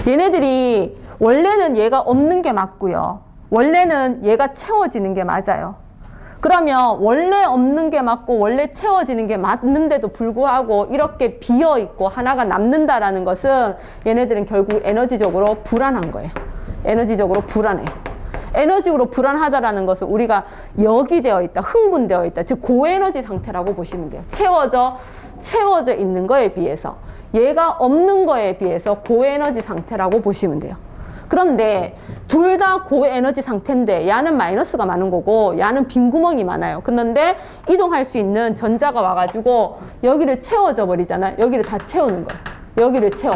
얘네들이 원래는 얘가 없는 게 맞고요. 원래는 얘가 채워지는 게 맞아요. 그러면 원래 없는 게 맞고 원래 채워지는 게 맞는데도 불구하고 이렇게 비어있고 하나가 남는다라는 것은 얘네들은 결국 에너지적으로 불안한 거예요. 에너지적으로 불안해요. 에너지로 불안하다라는 것은 우리가 역이되어 있다, 흥분되어 있다, 즉 고에너지 상태라고 보시면 돼요. 채워져 있는 거에 비해서, 얘가 없는 거에 비해서 고에너지 상태라고 보시면 돼요. 그런데 둘 다 고에너지 상태인데 야는 마이너스가 많은 거고 야는 빈 구멍이 많아요. 그런데 이동할 수 있는 전자가 와가지고 여기를 채워져 버리잖아요. 여기를 다 채우는 거예요. 여기를 채워.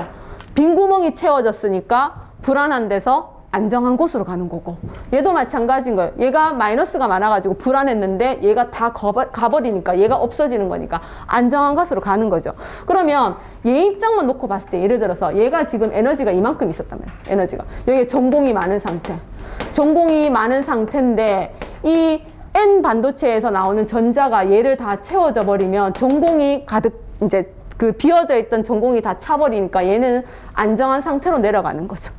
빈 구멍이 채워졌으니까 불안한 데서 안정한 곳으로 가는 거고, 얘도 마찬가지인 거예요. 얘가 마이너스가 많아가지고 불안했는데 얘가 다 가버리니까 얘가 없어지는 거니까 안정한 곳으로 가는 거죠. 그러면 얘 입장만 놓고 봤을 때 예를 들어서 얘가 지금 에너지가 이만큼 있었다면, 에너지가 여기에 전공이 많은 상태, 전공이 많은 상태인데 이 N 반도체에서 나오는 전자가 얘를 다 채워져 버리면 전공이 가득, 이제 그 비어져 있던 전공이 다 차버리니까 얘는 안정한 상태로 내려가는 거죠.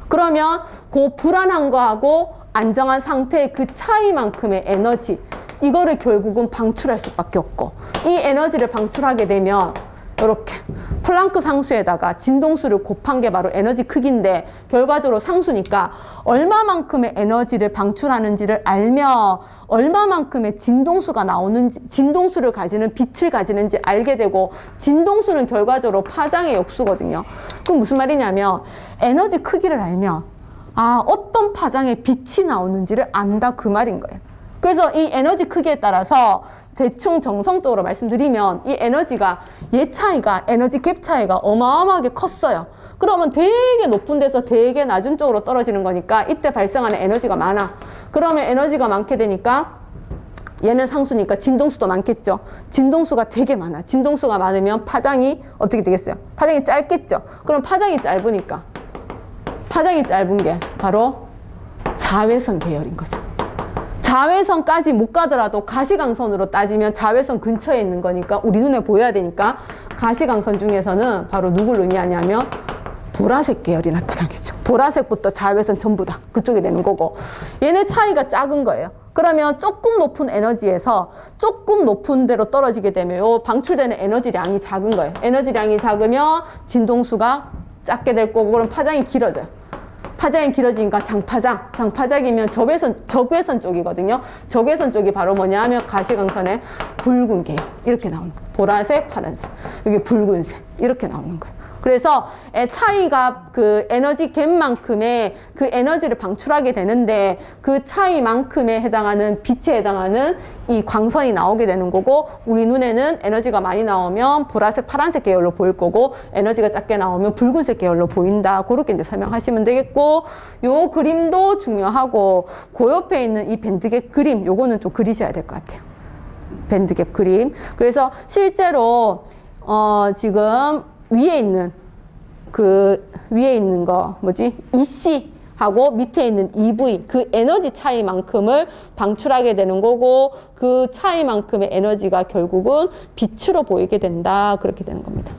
그러면 그 불안한 거하고 안정한 상태의 그 차이만큼의 에너지, 이거를 결국은 방출할 수밖에 없고, 이 에너지를 방출하게 되면 이렇게 플랑크 상수에다가 진동수를 곱한 게 바로 에너지 크기인데, 결과적으로 상수니까 얼마만큼의 에너지를 방출하는지를 알면 얼마만큼의 진동수가 나오는지, 진동수를 가지는 빛을 가지는지 알게 되고, 진동수는 결과적으로 파장의 역수거든요. 그럼 무슨 말이냐면 에너지 크기를 알면 어떤 파장의 빛이 나오는지를 안다, 그 말인 거예요. 그래서 이 에너지 크기에 따라서 대충 정성적으로 말씀드리면 이 에너지가, 얘 차이가, 에너지 갭 차이가 어마어마하게 컸어요. 그러면 되게 높은 데서 되게 낮은 쪽으로 떨어지는 거니까 이때 발생하는 에너지가 많아. 그러면 에너지가 많게 되니까 얘는 상수니까 진동수도 많겠죠. 진동수가 되게 많아. 진동수가 많으면 파장이 어떻게 되겠어요? 파장이 짧겠죠. 그럼 파장이 짧으니까, 파장이 짧은 게 바로 자외선 계열인 거죠. 자외선까지 못 가더라도 가시광선으로 따지면 자외선 근처에 있는 거니까 우리 눈에 보여야 되니까 가시광선 중에서는 바로 누굴 의미하냐면 보라색 계열이 나타나겠죠. 보라색부터 자외선 전부 다 그쪽에 되는 거고, 얘네 차이가 작은 거예요. 그러면 조금 높은 에너지에서 조금 높은 데로 떨어지게 되면 요 방출되는 에너지량이 작은 거예요. 에너지량이 작으면 진동수가 작게 될 거고, 그럼 파장이 길어져요. 파장이 길어지니까 장파장이면 적외선 쪽이거든요. 적외선 쪽이 바로 뭐냐 하면 가시광선의 붉은 계열, 이렇게 나오는 거예요. 보라색, 파란색, 여기 붉은색, 이렇게 나오는 거예요. 그래서 차이가 그 에너지 갭만큼의 그 에너지를 방출하게 되는데, 그 차이만큼에 해당하는 빛에 해당하는 이 광선이 나오게 되는 거고, 우리 눈에는 에너지가 많이 나오면 보라색, 파란색 계열로 보일 거고, 에너지가 작게 나오면 붉은색 계열로 보인다. 그렇게 이제 설명하시면 되겠고, 요 그림도 중요하고, 그 옆에 있는 이 밴드갭 그림, 요거는 좀 그리셔야 될 것 같아요. 밴드갭 그림. 그래서 실제로 지금 위에 있는 거 뭐지? EC하고 밑에 있는 EV, 그 에너지 차이만큼을 방출하게 되는 거고, 그 차이만큼의 에너지가 결국은 빛으로 보이게 된다. 그렇게 되는 겁니다.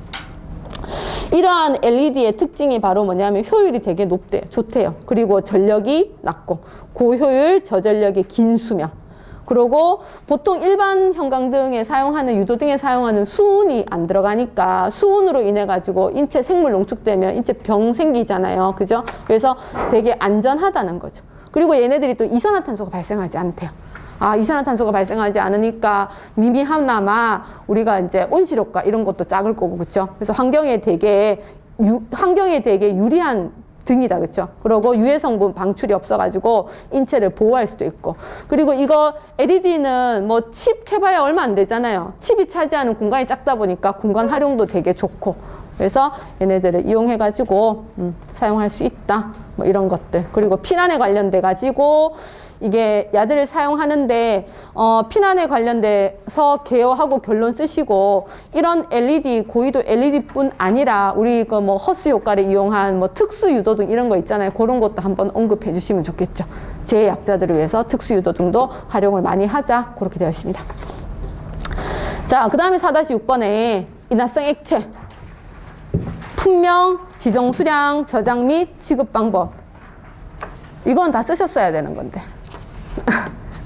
이러한 LED의 특징이 바로 뭐냐면 효율이 되게 높대요. 좋대요. 그리고 전력이 낮고, 고효율, 저전력의 긴 수명. 그리고 보통 일반 형광등에 사용하는, 유도등에 사용하는 수은이 안 들어가니까 수은으로 인해 가지고 인체 생물 농축되면 인체 병 생기잖아요. 그죠? 그래서 되게 안전하다는 거죠. 그리고 얘네들이 또 이산화탄소가 발생하지 않대요. 이산화탄소가 발생하지 않으니까 미미하나마 우리가 이제 온실효과 이런 것도 작을 거고, 그렇죠? 그래서 환경에 되게 유리한 등이다, 그렇죠? 그리고 유해 성분 방출이 없어가지고 인체를 보호할 수도 있고, 그리고 이거 LED는 뭐 칩 캐봐야 얼마 안 되잖아요. 칩이 차지하는 공간이 작다 보니까 공간 활용도 되게 좋고, 그래서 얘네들을 이용해가지고 사용할 수 있다. 뭐 이런 것들. 그리고 피난에 관련돼 가지고 이게 야드를 사용하는데 피난에 관련돼서 개요하고 결론 쓰시고, 이런 LED, 고위도 LED뿐 아니라 우리 그 뭐 허스 효과를 이용한 뭐 특수 유도등 이런 거 있잖아요. 그런 것도 한번 언급해 주시면 좋겠죠. 제약자들을 위해서 특수 유도등도 활용을 많이 하자. 그렇게 되어 있습니다. 자, 그 다음에 4-6번에 인화성 액체, 품명, 지정 수량, 저장 및 취급 방법. 이건 다 쓰셨어야 되는 건데.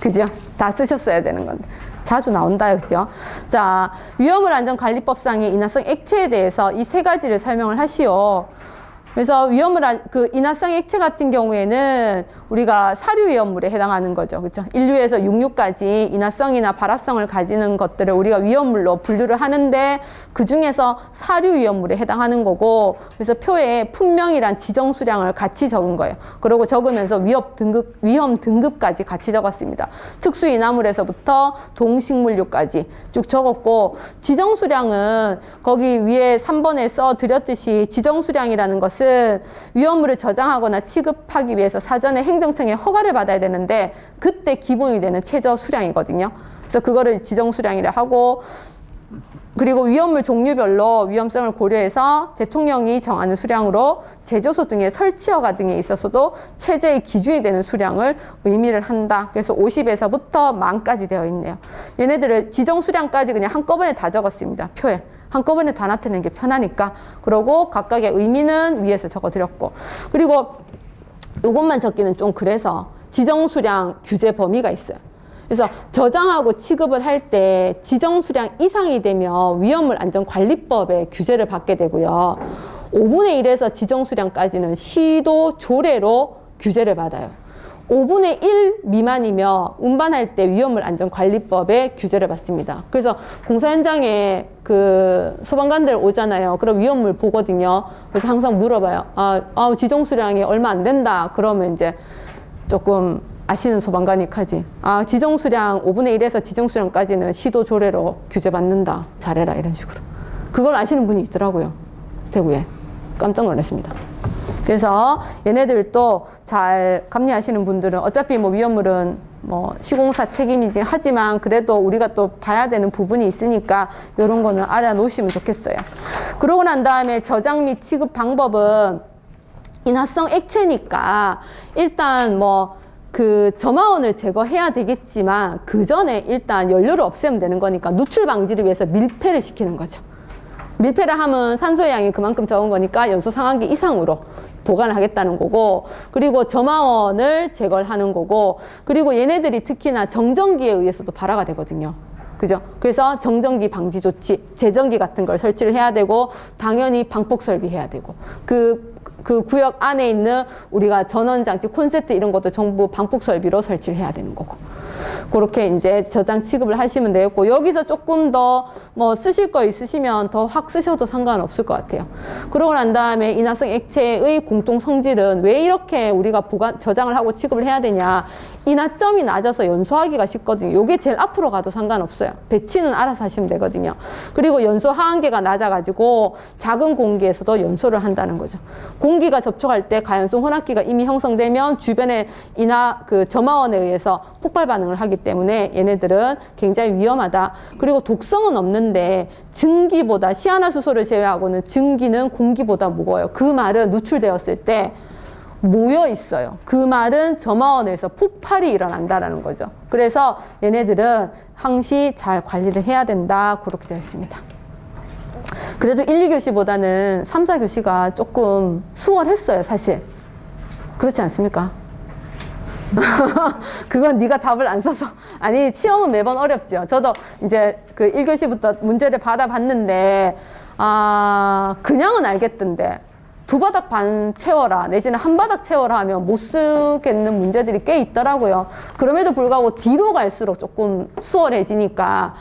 그죠? 다 쓰셨어야 되는 건데. 자주 나온다, 그죠? 자, 위험물 안전관리법상의 인화성 액체에 대해서 이 세 가지를 설명을 하시오. 그래서 그 인화성 액체 같은 경우에는 우리가 사류 위험물에 해당하는 거죠. 그렇죠? 1류에서 6류까지 인화성이나 발화성을 가지는 것들을 우리가 위험물로 분류를 하는데 그 중에서 사류 위험물에 해당하는 거고, 그래서 표에 품명이란 지정 수량을 같이 적은 거예요. 그리고 적으면서 위험 등급까지 같이 적었습니다. 특수 인화물에서부터 동식물류까지 쭉 적었고, 지정 수량은 거기 위에 3번에 써 드렸듯이 지정 수량이라는 것은 위험물을 저장하거나 취급하기 위해서 사전에 행정청의 허가를 받아야 되는데 그때 기본이 되는 최저 수량이거든요. 그래서 그거를 지정 수량이라 하고, 그리고 위험물 종류별로 위험성을 고려해서 대통령이 정하는 수량으로 제조소 등의 설치 허가 등에 있어서도 최저의 기준이 되는 수량을 의미를 한다. 그래서 50에서부터 10,000까지 되어 있네요. 얘네들을 지정 수량까지 그냥 한꺼번에 다 적었습니다. 표에. 한꺼번에 다 나타내는 게 편하니까. 그러고 각각의 의미는 위에서 적어드렸고. 그리고 이것만 적기는 좀 그래서 지정 수량 규제 범위가 있어요. 그래서 저장하고 취급을 할 때 지정 수량 이상이 되면 위험물 안전관리법에 규제를 받게 되고요. 5분의 1에서 지정 수량까지는 시도 조례로 규제를 받아요. 5분의 1 미만이면 운반할 때 위험물 안전관리법에 규제를 받습니다. 그래서 공사 현장에 그 소방관들 오잖아요. 그럼 위험물 보거든요. 그래서 항상 물어봐요. 지정 수량이 얼마 안 된다. 그러면 이제 조금 아시는 소방관이 하지. 지정 수량 5분의 1에서 지정 수량까지는 시도 조례로 규제받는다. 잘해라. 이런 식으로. 그걸 아시는 분이 있더라고요. 대구에. 깜짝 놀랐습니다. 그래서 얘네들도 잘 감리하시는 분들은 어차피 뭐 위험물은 뭐 시공사 책임이지 하지만 그래도 우리가 또 봐야 되는 부분이 있으니까 이런 거는 알아놓으시면 좋겠어요. 그러고 난 다음에 저장 및 취급 방법은 인화성 액체니까 일단 뭐 그 점화원을 제거해야 되겠지만 그 전에 일단 연료를 없애면 되는 거니까 누출 방지를 위해서 밀폐를 시키는 거죠. 밀폐를 하면 산소의 양이 그만큼 적은 거니까 연소 상한기 이상으로 보관을 하겠다는 거고, 그리고 점화원을 제거를 하는 거고, 그리고 얘네들이 특히나 정전기에 의해서도 발화가 되거든요. 그죠? 그래서 정전기 방지 조치, 제전기 같은 걸 설치를 해야 되고, 당연히 방폭 설비해야 되고, 그 구역 안에 있는 우리가 전원장치, 콘센트 이런 것도 전부 방폭 설비로 설치를 해야 되는 거고. 그렇게 이제 저장 취급을 하시면 되겠고, 여기서 조금 더 뭐 쓰실 거 있으시면 더 확 쓰셔도 상관없을 것 같아요. 그러고 난 다음에 인화성 액체의 공통 성질은 왜 이렇게 우리가 저장을 하고 취급을 해야 되냐. 인화점이 낮아서 연소하기가 쉽거든요. 요게 제일 앞으로 가도 상관없어요. 배치는 알아서 하시면 되거든요. 그리고 연소 하한계가 낮아가지고 작은 공기에서도 연소를 한다는 거죠. 공기가 접촉할 때 가연성 혼합기가 이미 형성되면 주변에 점화원에 의해서 폭발 반응을 하기 때문에 얘네들은 굉장히 위험하다. 그리고 독성은 없는데 증기보다 시아나수소를 제외하고는 증기는 공기보다 무거워요. 그 말은 누출되었을 때 모여 있어요. 그 말은 점화원에서 폭발이 일어난다라는 거죠. 그래서 얘네들은 항시 잘 관리를 해야 된다. 그렇게 되어 있습니다. 그래도 1, 2교시보다는 3, 4교시가 조금 수월했어요, 사실. 그렇지 않습니까? 그건 네가 답을 안 써서. 아니, 시험은 매번 어렵죠. 저도 이제 그 1교시부터 문제를 받아봤는데, 그냥은 알겠던데. 2바닥 반 채워라 내지는 1바닥 채워라 하면 못 쓰겠는 문제들이 꽤 있더라고요. 그럼에도 불구하고 뒤로 갈수록 조금 수월해지니까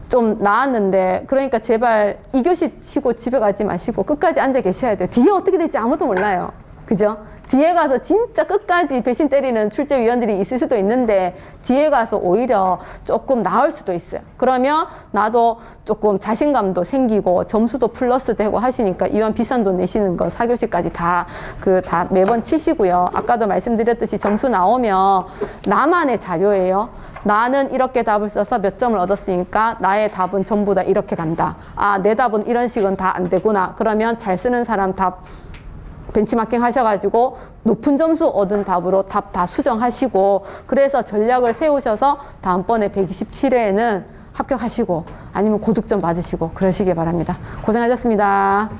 좀 나았는데, 그러니까 제발 2교시 치고 집에 가지 마시고 끝까지 앉아 계셔야 돼요. 뒤에 어떻게 될지 아무도 몰라요. 그죠? 뒤에 가서 진짜 끝까지 배신 때리는 출제위원들이 있을 수도 있는데 뒤에 가서 오히려 조금 나을 수도 있어요. 그러면 나도 조금 자신감도 생기고 점수도 플러스 되고 하시니까 이왕 비싼 돈 내시는 거 4교시까지 다 매번 치시고요. 아까도 말씀드렸듯이 점수 나오면 나만의 자료예요. 나는 이렇게 답을 써서 몇 점을 얻었으니까 나의 답은 전부 다 이렇게 간다. 내 답은 이런 식은 다 안 되구나. 그러면 잘 쓰는 사람 답 벤치마킹 하셔가지고 높은 점수 얻은 답으로 답 다 수정하시고, 그래서 전략을 세우셔서 다음번에 127회에는 합격하시고 아니면 고득점 받으시고 그러시기 바랍니다. 고생하셨습니다.